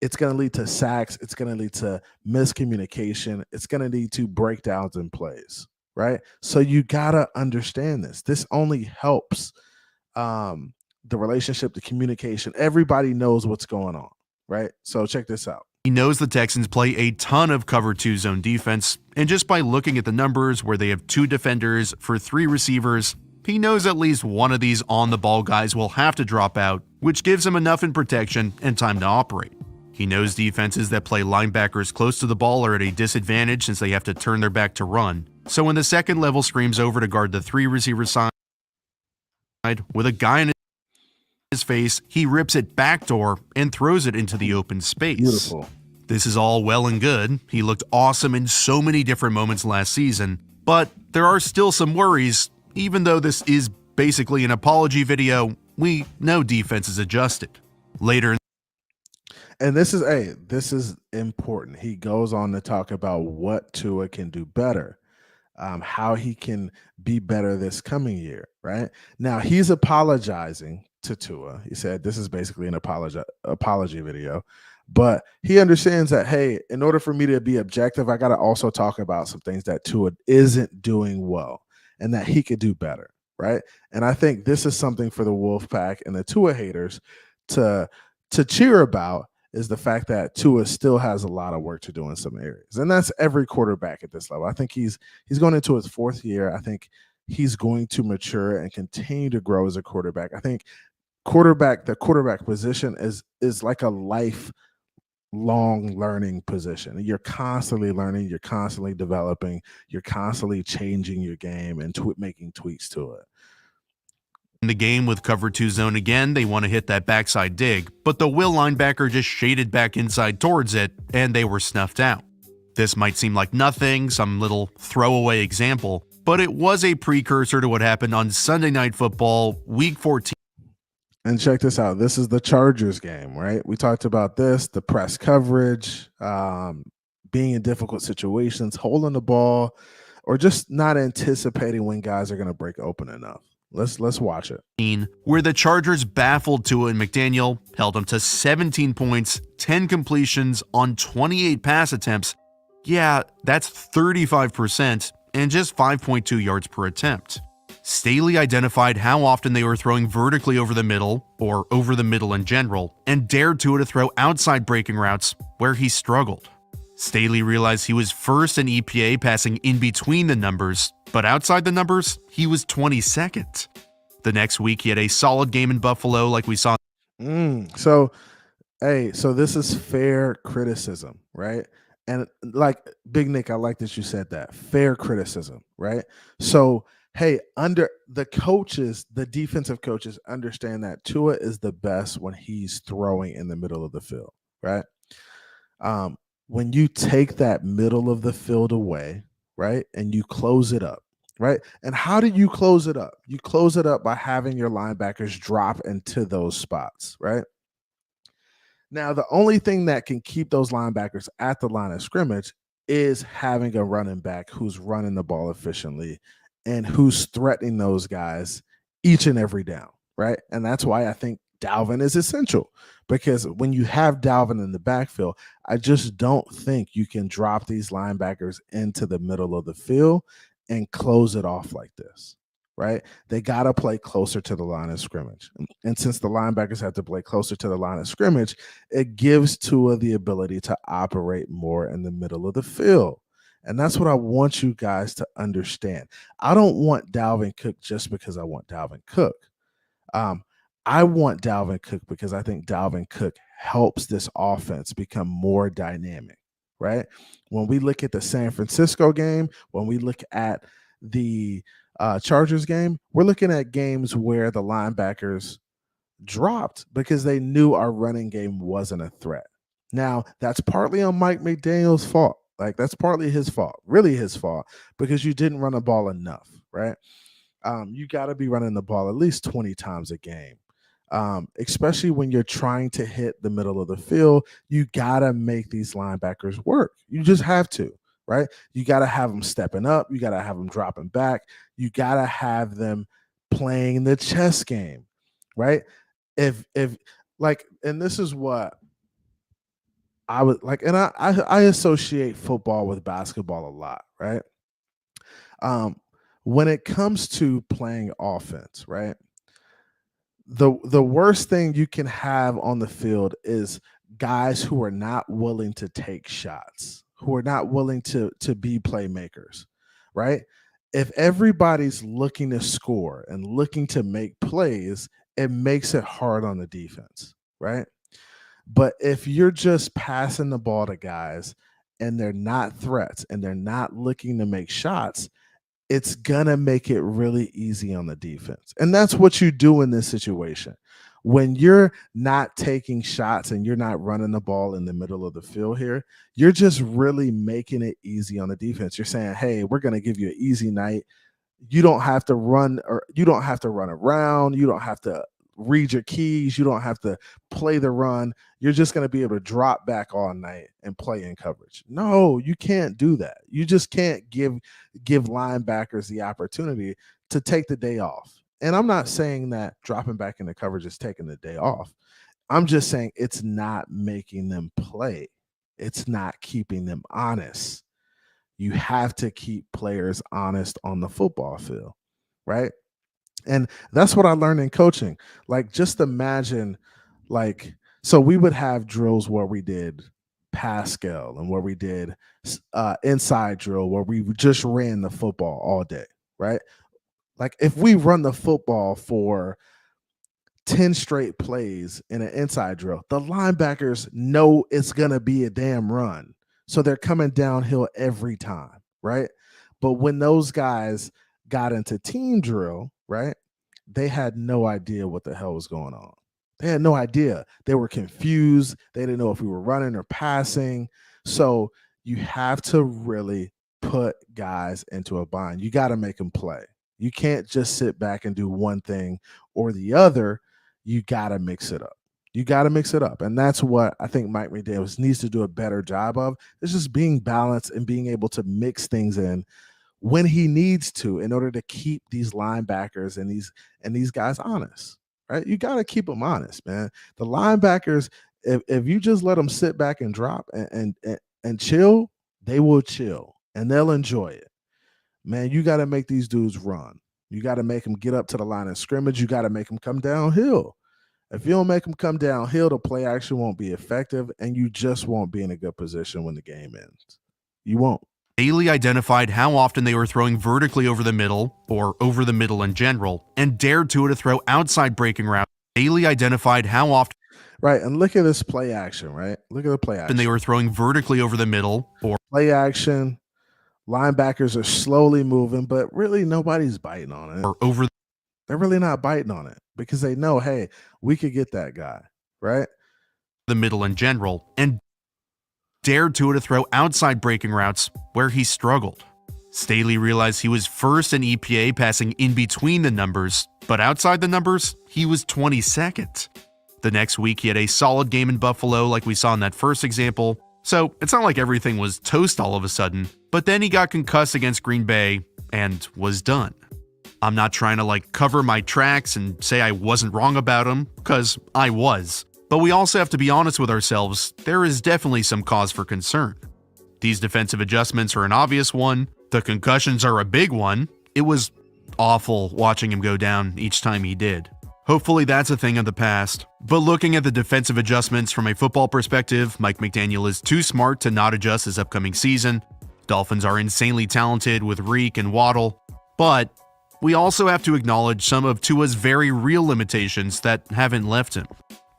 it's going to lead to sacks. It's going to lead to miscommunication. It's going to lead to breakdowns in plays, right? So you got to understand this. This only helps the relationship, the communication. Everybody knows what's going on, right? So check this out. He knows the Texans play a ton of cover 2 zone defense, and just by looking at the numbers where they have 2 defenders for 3 receivers, he knows at least one of these on-the-ball guys will have to drop out, which gives him enough in protection and time to operate. He knows defenses that play linebackers close to the ball are at a disadvantage since they have to turn their back to run. So when the second level screams over to guard the 3 receiver side with a guy in his face, he rips it backdoor and throws it into the open space. Beautiful. This is all well and good. He looked awesome in so many different moments last season, but there are still some worries. Even though this is basically an apology video, we know defense is adjusted. Later, and this is important. He goes on to talk about what Tua can do better, how he can be better this coming year, right? Now, he's apologizing to Tua. He said this is basically an apology video, but he understands that, hey, in order for me to be objective, I got to also talk about some things that Tua isn't doing well and that he could do better, right? And I think this is something for the Wolfpack and the Tua haters to cheer about, is the fact that Tua still has a lot of work to do in some areas. And that's every quarterback at this level. I think he's going into his 4th year. I think he's going to mature and continue to grow as a quarterback. I think the quarterback position is like a lifelong learning position. You're constantly learning, you're constantly developing, you're constantly changing your game and making tweaks to it. In the game with cover 2 zone again, they want to hit that backside dig, but the Will linebacker just shaded back inside towards it, and they were snuffed out. This might seem like nothing, some little throwaway example, but it was a precursor to what happened on Sunday Night Football, Week 14. And check this out. This is the Chargers game, right? We talked about this, the press coverage, being in difficult situations, holding the ball, or just not anticipating when guys are going to break open enough. Let's watch it. Where the Chargers baffled Tua and McDaniel, held him to 17 points, 10 completions on 28 pass attempts. Yeah, that's 35% and just 5.2 yards per attempt. Staley identified how often they were throwing vertically over the middle, or over the middle in general, and dared Tua to throw outside breaking routes where he struggled. Staley realized he was first in EPA passing in between the numbers, but outside the numbers, he was 22nd. The next week, he had a solid game in Buffalo like we saw. So this is fair criticism, right? And like Big Nick, I like that you said that. Fair criticism, right? So, hey, under the coaches, the defensive coaches understand that Tua is the best when he's throwing in the middle of the field, right? When you take that middle of the field away, right, and you close it up, right? And how do you close it up? You close it up by having your linebackers drop into those spots, right? Now, the only thing that can keep those linebackers at the line of scrimmage is having a running back who's running the ball efficiently and who's threatening those guys each and every down, right? And that's why I think Dalvin is essential, because when you have Dalvin in the backfield, I just don't think you can drop these linebackers into the middle of the field and close it off like this, right? They got to play closer to the line of scrimmage. And since the linebackers have to play closer to the line of scrimmage, it gives Tua the ability to operate more in the middle of the field. And that's what I want you guys to understand. I don't want Dalvin Cook just because I want Dalvin Cook. I want Dalvin Cook because I think Dalvin Cook helps this offense become more dynamic, right? When we look at the San Francisco game, when we look at the Chargers game, we're looking at games where the linebackers dropped because they knew our running game wasn't a threat. Now, that's partly on Mike McDaniel's fault. Like, that's partly his fault, really his fault, because you didn't run the ball enough, right? You got to be running the ball at least 20 times a game. Especially when you're trying to hit the middle of the field, you got to make these linebackers work. You just have to, right? You got to have them stepping up. You got to have them dropping back. You got to have them playing the chess game, right? If like, and this is what I would like, and I associate football with basketball a lot, right? When it comes to playing offense, right? The worst thing you can have on the field is guys who are not willing to take shots, who are not willing to be playmakers, right? If everybody's looking to score and looking to make plays, it makes it hard on the defense, right? But if you're just passing the ball to guys and they're not threats and they're not looking to make shots, it's going to make it really easy on the defense. And that's what you do in this situation. When you're not taking shots and you're not running the ball in the middle of the field here, you're just really making it easy on the defense. You're saying, hey, we're going to give you an easy night. You don't have to run, or you don't have to run around. You don't have to read your keys. You don't have to play the run. You're just going to be able to drop back all night and play in coverage. No, you can't do that. You just can't give linebackers the opportunity to take the day off. And I'm not saying that dropping back into coverage is taking the day off. I'm just saying it's not making them play. It's not keeping them honest. You have to keep players honest on the football field, right? And that's what I learned in coaching. Like, just imagine, like, so we would have drills where we did Pascal and where we did inside drill, where we just ran the football all day, right? Like, if we run the football for 10 straight plays in an inside drill, the linebackers know it's going to be a damn run. So they're coming downhill every time, right? But when those guys got into team drill, right, they had no idea what the hell was going on. They had no idea. They were confused. They didn't know if we were running or passing. So you have to really put guys into a bind. You got to make them play. You can't just sit back and do one thing or the other. You got to mix it up. You got to mix it up. And that's what I think Mike McDaniel needs to do a better job of. It's just being balanced and being able to mix things in when he needs to in order to keep these linebackers and these guys honest, right? You got to keep them honest, man. The linebackers, if you just let them sit back and drop and chill, they will chill and they'll enjoy it. Man, you got to make these dudes run. You got to make them get up to the line of scrimmage. You got to make them come downhill. If you don't make them come downhill, the play action won't be effective, and you just won't be in a good position when the game ends. You won't. Daly identified how often they were throwing vertically over the middle, or over the middle in general, and dared Tua to throw outside breaking routes. Daly identified how often and look at this play action, right? Look at the play action. they were throwing vertically over the middle, or play action. Linebackers are slowly moving, but really nobody's biting on it. Or over. They're really not biting on it because they know, hey, we could get that guy, right? The middle in general, and dared Tua to throw outside breaking routes where he struggled. Staley realized he was first in EPA passing in between the numbers, but outside the numbers, he was 22nd. The next week, he had a solid game in Buffalo like we saw in that first example, so it's not like everything was toast all of a sudden, but then he got concussed against Green Bay and was done. I'm not trying to cover my tracks and say I wasn't wrong about him, because I was. But we also have to be honest with ourselves, there is definitely some cause for concern. These defensive adjustments are an obvious one, the concussions are a big one. It was awful watching him go down each time he did. Hopefully that's a thing of the past. But looking at the defensive adjustments from a football perspective, Mike McDaniel is too smart to not adjust this upcoming season. Dolphins are insanely talented with Reek and Waddle, but we also have to acknowledge some of Tua's very real limitations that haven't left him.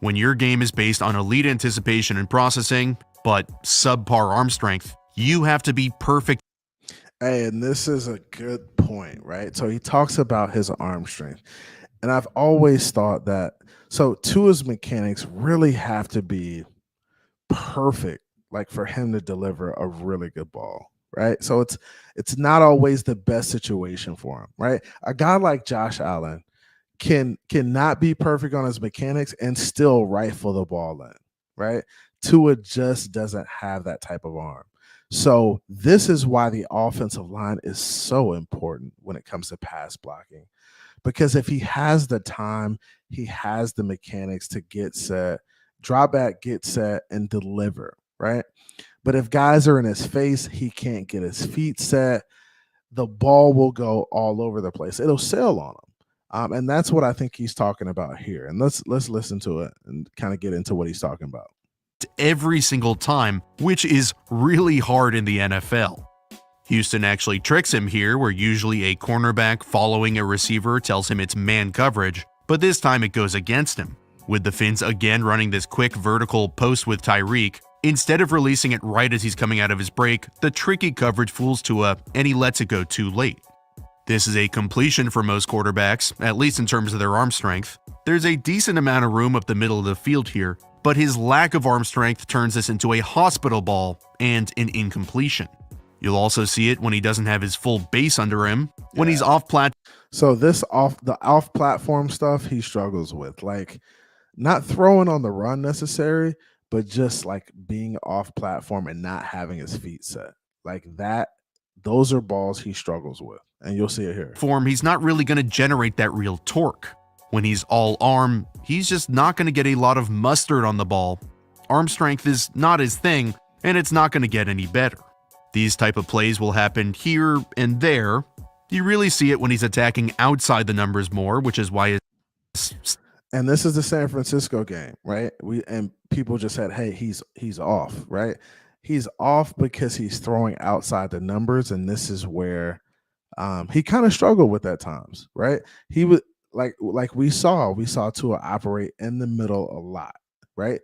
When your game is based on elite anticipation and processing, but subpar arm strength, you have to be perfect. Hey, and this is a good point, right? So he talks about his arm strength. And I've always thought that, so Tua's mechanics really have to be perfect, for him to deliver a really good ball, right? So it's not always the best situation for him, right? A guy like Josh Allen cannot be perfect on his mechanics and still rifle the ball in, right? Tua just doesn't have that type of arm. So this is why the offensive line is so important when it comes to pass blocking. Because if he has the time, he has the mechanics to get set, drop back, get set, and deliver, right? But if guys are in his face, he can't get his feet set. The ball will go all over the place. It'll sail on him. And that's what I think he's talking about here. And let's listen to it and kind of get into what he's talking about. Every single time, which is really hard in the NFL. Houston actually tricks him here, where usually a cornerback following a receiver tells him it's man coverage, but this time it goes against him. With the Phins again running this quick vertical post with Tyreek, instead of releasing it right as he's coming out of his break, the tricky coverage fools Tua and he lets it go too late. This is a completion for most quarterbacks, at least in terms of their arm strength. There's a decent amount of room up the middle of the field here, but his lack of arm strength turns this into a hospital ball and an incompletion. You'll also see it when he doesn't have his full base under him, when he's off-platform. So the off-platform stuff he struggles with, not throwing on the run necessary, but just being off-platform and not having his feet set. That, those are balls he struggles with, and you'll see it here. He's not really going to generate that real torque. When he's all arm, he's just not going to get a lot of mustard on the ball. Arm strength is not his thing, and it's not going to get any better. These type of plays will happen here and there. You really see it when he's attacking outside the numbers more, which is why and this is the San Francisco game, right? And people just said, hey, he's off, right? He's off because he's throwing outside the numbers, and this is where he kind of struggled with at times, right? He was like we saw Tua operate in the middle a lot, right?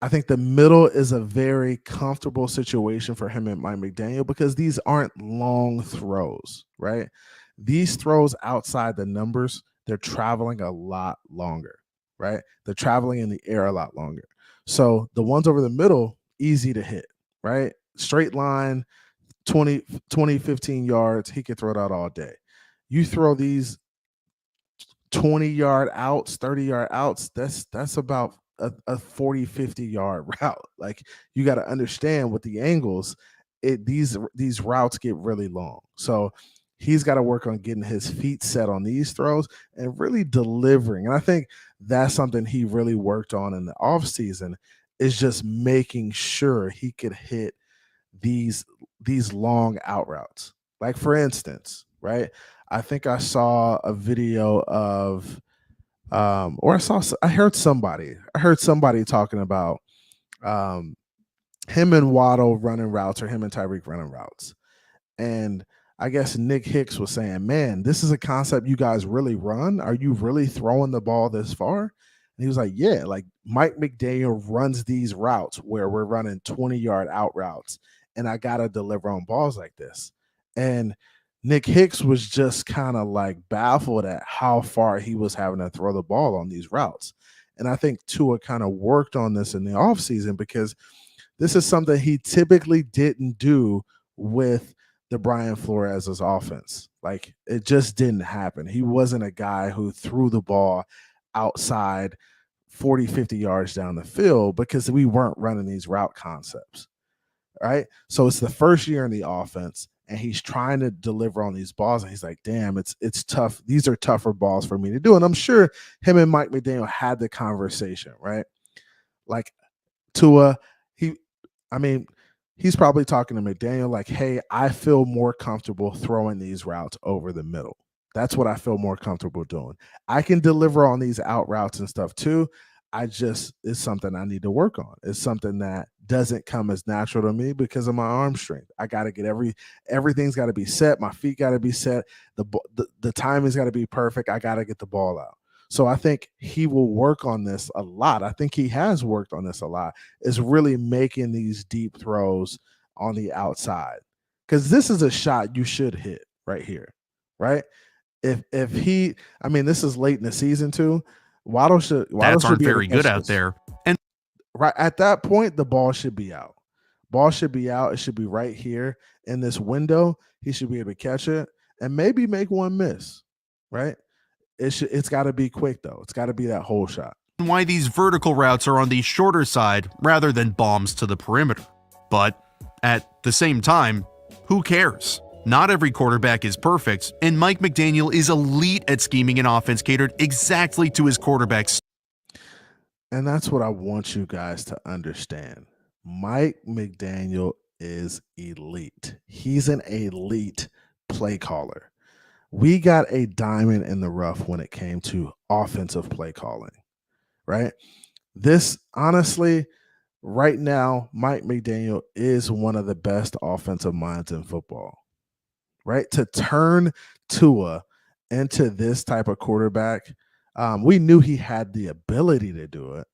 I think the middle is a very comfortable situation for him and Mike McDaniel because these aren't long throws, right? These throws outside the numbers, they're traveling a lot longer, right? They're traveling in the air a lot longer. So the ones over the middle, easy to hit, right? Straight line, 20, 15 yards, he could throw it out all day. You throw these 20-yard outs, 30-yard outs, that's about a 40, 50-yard route. You got to understand with the angles these routes get really long. So he's got to work on getting his feet set on these throws and really delivering. And I think that's something he really worked on in the offseason, is just making sure he could hit these long out routes. Like, for instance, right? I think I saw a video of or I heard somebody talking about him and Waddle running routes, or him and Tyreek running routes. And I guess Nick Hicks was saying, man, this is a concept you guys really run. Are you really throwing the ball this far? And he was like, yeah, like Mike McDaniel runs these routes where we're running 20-yard out routes, and I got to deliver on balls like this. And Nick Hicks was just kind of like baffled at how far he was having to throw the ball on these routes. And I think Tua kind of worked on this in the offseason, because this is something he typically didn't do with the Brian Flores' offense. Like, it just didn't happen. He wasn't a guy who threw the ball outside 40, 50 yards down the field, because we weren't running these route concepts, right? So it's the first year in the offense, and he's trying to deliver on these balls, and he's like, damn, it's tough. These are tougher balls for me to do. And I'm sure him and Mike McDaniel had the conversation, right? Like, Tua, he's probably talking to McDaniel like, hey, I feel more comfortable throwing these routes over the middle. That's what I feel more comfortable doing. I can deliver on these out routes and stuff too. It's something I need to work on. It's something that doesn't come as natural to me because of my arm strength. I got to get everything's got to be set. My feet got to be set. The timing's got to be perfect. I got to get the ball out. So I think he will work on this a lot. I think he has worked on this a lot, is really making these deep throws on the outside, because this is a shot you should hit right here, right? This is late in the season too. Waddle should aren't be very good out there. And right at that point, the ball should be out. Ball should be out. It should be right here in this window. He should be able to catch it and maybe make one miss, right? It's got to be quick, though. It's got to be that whole shot. Why these vertical routes are on the shorter side rather than bombs to the perimeter. But at the same time, who cares? Not every quarterback is perfect, and Mike McDaniel is elite at scheming an offense catered exactly to his quarterback's. And that's what I want you guys to understand. Mike McDaniel is elite. He's an elite play caller. We got a diamond in the rough when it came to offensive play calling, right? This, honestly, right now, Mike McDaniel is one of the best offensive minds in football, right? To turn Tua into this type of quarterback, we knew he had the ability to do it.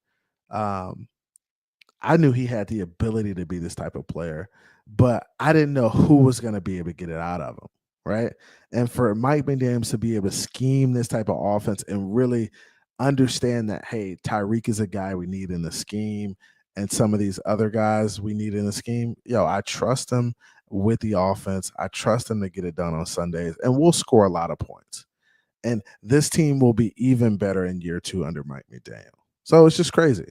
I knew he had the ability to be this type of player, but I didn't know who was going to be able to get it out of him. Right. And for Mike McDaniel to be able to scheme this type of offense and really understand that, hey, Tyreek is a guy we need in the scheme, and some of these other guys we need in the scheme. I trust him with the offense. I trust him to get it done on Sundays, and we'll score a lot of points. And this team will be even better in year 2 under Mike McDaniel. So it's just crazy.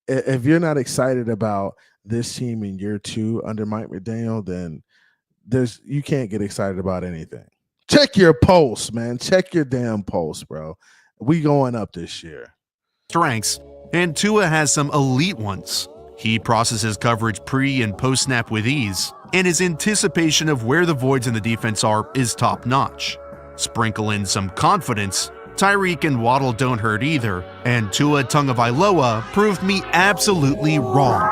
If you're not excited about this team in year 2 under Mike McDaniel, then you can't get excited about anything. Check your pulse, man. Check your damn pulse, bro. We going up this year. Strengths, and Tua has some elite ones. He processes coverage pre and post snap with ease, and his anticipation of where the voids in the defense are is top notch. Sprinkle in some confidence, Tyreek and Waddle don't hurt either, and Tua Tagovailoa proved me absolutely wrong.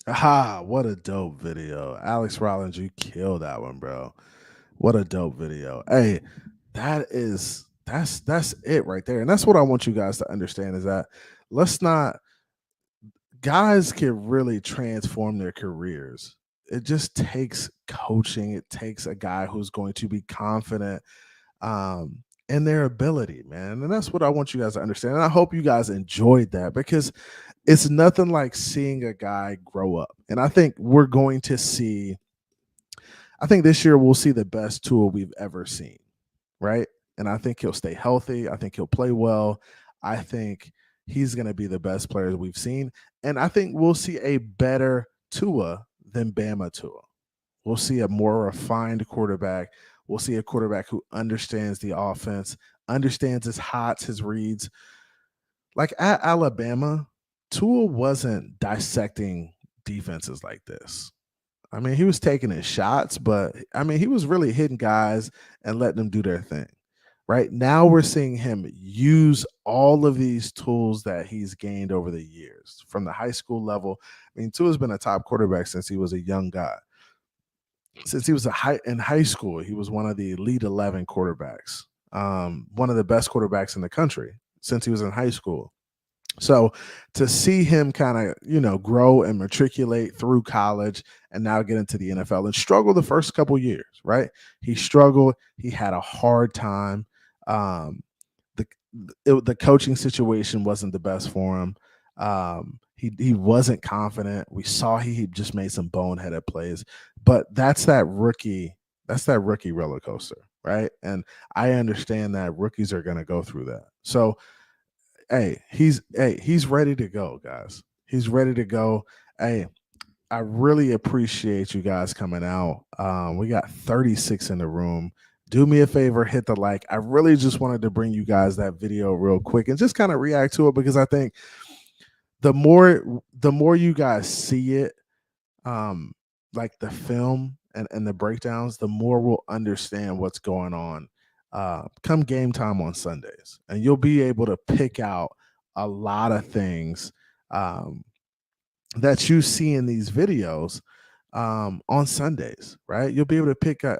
Aha, what a dope video. Alex Rollins, you killed that one, bro. What a dope video. Hey, that's it right there. And that's what I want you guys to understand, is that guys can really transform their careers. It just takes coaching. It takes a guy who's going to be confident in their ability, man. And that's what I want you guys to understand. And I hope you guys enjoyed that, because it's nothing like seeing a guy grow up. And I think this year we'll see the best Tua we've ever seen, right? And I think he'll stay healthy. I think he'll play well. I think he's going to be the best player we've seen. And I think we'll see a better Tua than Bama Tua. We'll see a more refined quarterback. We'll see a quarterback who understands the offense, understands his hots, his reads. Like at Alabama, Tua wasn't dissecting defenses like this. I mean, he was taking his shots, but I mean, he was really hitting guys and letting them do their thing. Right now, we're seeing him use all of these tools that he's gained over the years from the high school level. I mean, Tua's been a top quarterback since he was a young guy. Since he was in high school, he was one of the elite 11 quarterbacks, one of the best quarterbacks in the country since he was in high school. So to see him kind of, grow and matriculate through college and now get into the NFL and struggle the first couple years, right? He struggled. He had a hard time. The coaching situation wasn't the best for him. He wasn't confident. We saw he just made some boneheaded plays, but that's that rookie roller coaster, right? And I understand that rookies are going to go through that. So he's ready to go, guys. He's ready to go. Hey, I really appreciate you guys coming out. We got 36 in the room. Do me a favor, hit the like. I really just wanted to bring you guys that video real quick and just kind of react to it, because I think the more you guys see it, like the film and the breakdowns, the more we'll understand what's going on come game time on Sundays, and you'll be able to pick out a lot of things that you see in these videos on Sundays, right? You'll be able to pick up,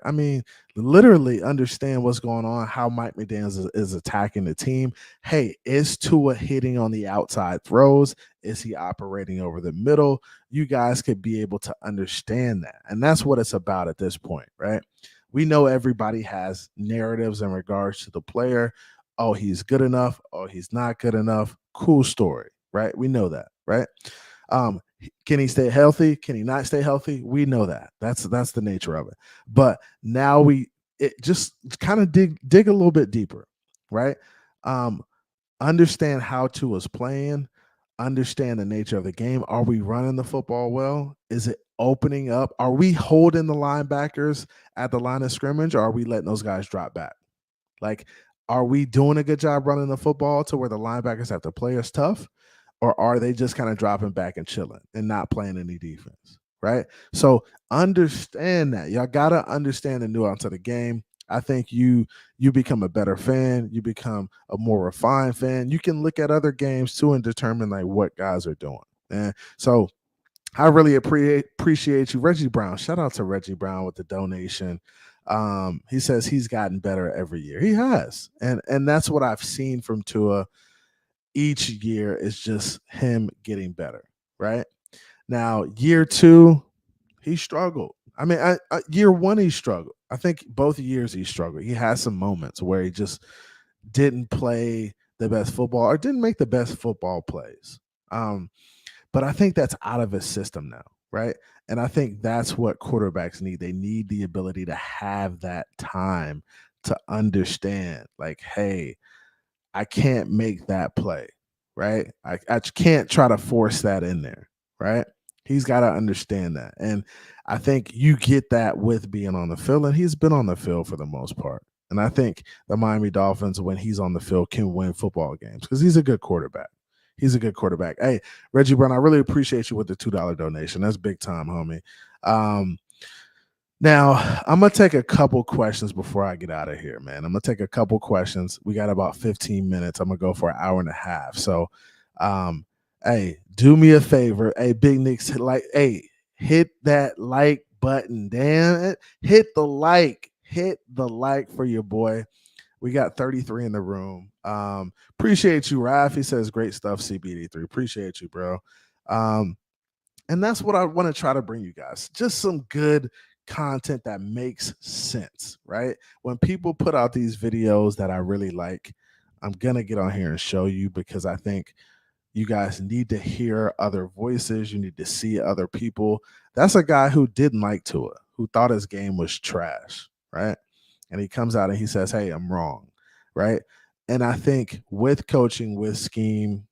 literally understand what's going on, how Mike McDaniel is attacking the team. Hey, is Tua hitting on the outside throws? Is he operating over the middle? You guys could be able to understand that. And that's what it's about at this point, right? We know everybody has narratives in regards to the player. Oh, he's good enough. Oh, he's not good enough. Cool story, right? We know that, right? Can he stay healthy? Can he not stay healthy? We know that. That's the nature of it. But now just kind of dig a little bit deeper, right? Understand how Tua's playing, understand the nature of the game. Are we running the football well? Is it opening up? Are we holding the linebackers at the line of scrimmage, or are we letting those guys drop back? Like, are we doing a good job running the football to where the linebackers have to play us tough? Or are they just kind of dropping back and chilling and not playing any defense, right? So understand that. Y'all got to understand the nuance of the game. I think you become a better fan. You become a more refined fan. You can look at other games too and determine like what guys are doing. And so I really appreciate you. Reggie Brown, shout out to Reggie Brown with the donation. He says he's gotten better every year. He has. And that's what I've seen from Tua each year, is just him getting better, right? Now, year 2, he struggled. Year 1, he struggled. I think both years he struggled. He had some moments where he just didn't play the best football or didn't make the best football plays. But I think that's out of his system now, right? And I think that's what quarterbacks need. They need the ability to have that time to understand, like, hey, I can't make that play, right? I can't try to force that in there, right? He's got to understand that. And I think you get that with being on the field, and he's been on the field for the most part. And I think the Miami Dolphins, when he's on the field, can win football games because he's a good quarterback. He's a good quarterback. Hey, Reggie Brown, I really appreciate you with the $2 donation. That's big time, homie. Now, I'm going to take a couple questions before I get out of here, man. I'm going to take a couple questions. We got about 15 minutes. I'm going to go for an hour and a half. So, hey, do me a favor. Hey, Big Nick's hit that like button. Damn it. Hit the like for your boy. We got 33 in the room. Appreciate you, Raf. He says great stuff, CBD3. Appreciate you, bro. And that's what I want to try to bring you guys. Just some good content that makes sense, right? When people put out these videos that I really like, I'm gonna get on here and show you, because I think you guys need to hear other voices. You need to see other people. That's a guy who didn't like Tua, who thought his game was trash, right? And he comes out and he says, hey, I'm wrong, right? And I think with coaching, with scheme,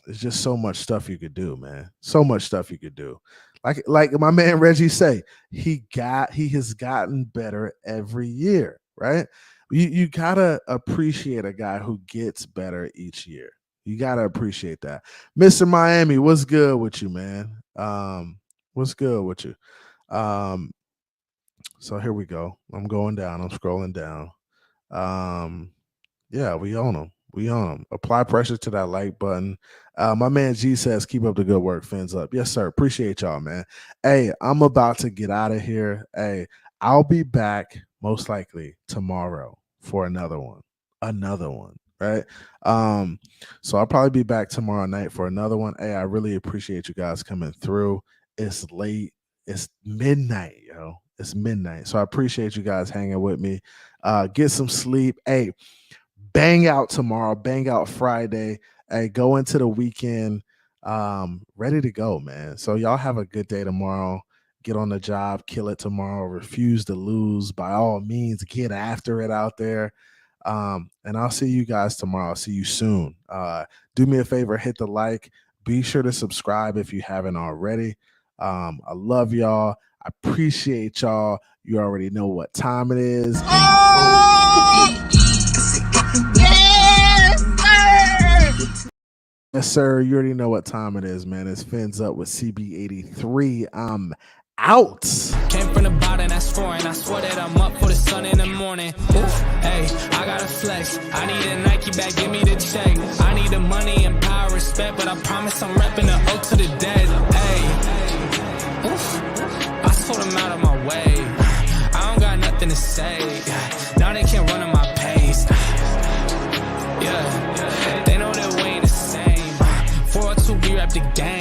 there's just so much stuff you could do, man. So much stuff you could do. Like my man Reggie say, he has gotten better every year, right? You gotta appreciate a guy who gets better each year. You gotta appreciate that. Mr. Miami, what's good with you, man? What's good with you? So here we go. I'm going down. I'm scrolling down. Yeah, we own them. We own them. Apply pressure to that like button. My man G says, keep up the good work, Fins Up. Yes, sir. Appreciate y'all, man. Hey, I'm about to get out of here. Hey, I'll be back most likely tomorrow for another one. Right? So I'll probably be back tomorrow night for another one. Hey, I really appreciate you guys coming through. It's late. It's midnight, yo. It's midnight. So I appreciate you guys hanging with me. Get some sleep. Hey, bang out tomorrow, bang out Friday. Hey, go into the weekend ready to go, man. So y'all have a good day tomorrow. Get on the job, kill it tomorrow. Refuse to lose. By all means, get after it out there. And I'll see you guys tomorrow. I'll see you soon. Do me a favor, hit the like. Be sure to subscribe if you haven't already. I love y'all. I appreciate y'all. You already know what time it is. Yes, sir. You already know what time it is, man. It's Fins Up with CB83. I'm out. Came from the bottom, that's foreign. I swear that I'm up for the sun in the morning. Oof, hey, I gotta flex. I need a Nike bag, give me the check. I need the money and power, respect, but I promise I'm repping the O to the dead. Hey, oof, I told them out of my way. I don't got nothing to say. Now they can't run at my pace. Yeah, they know that we ain't the same. 402, we rap the game.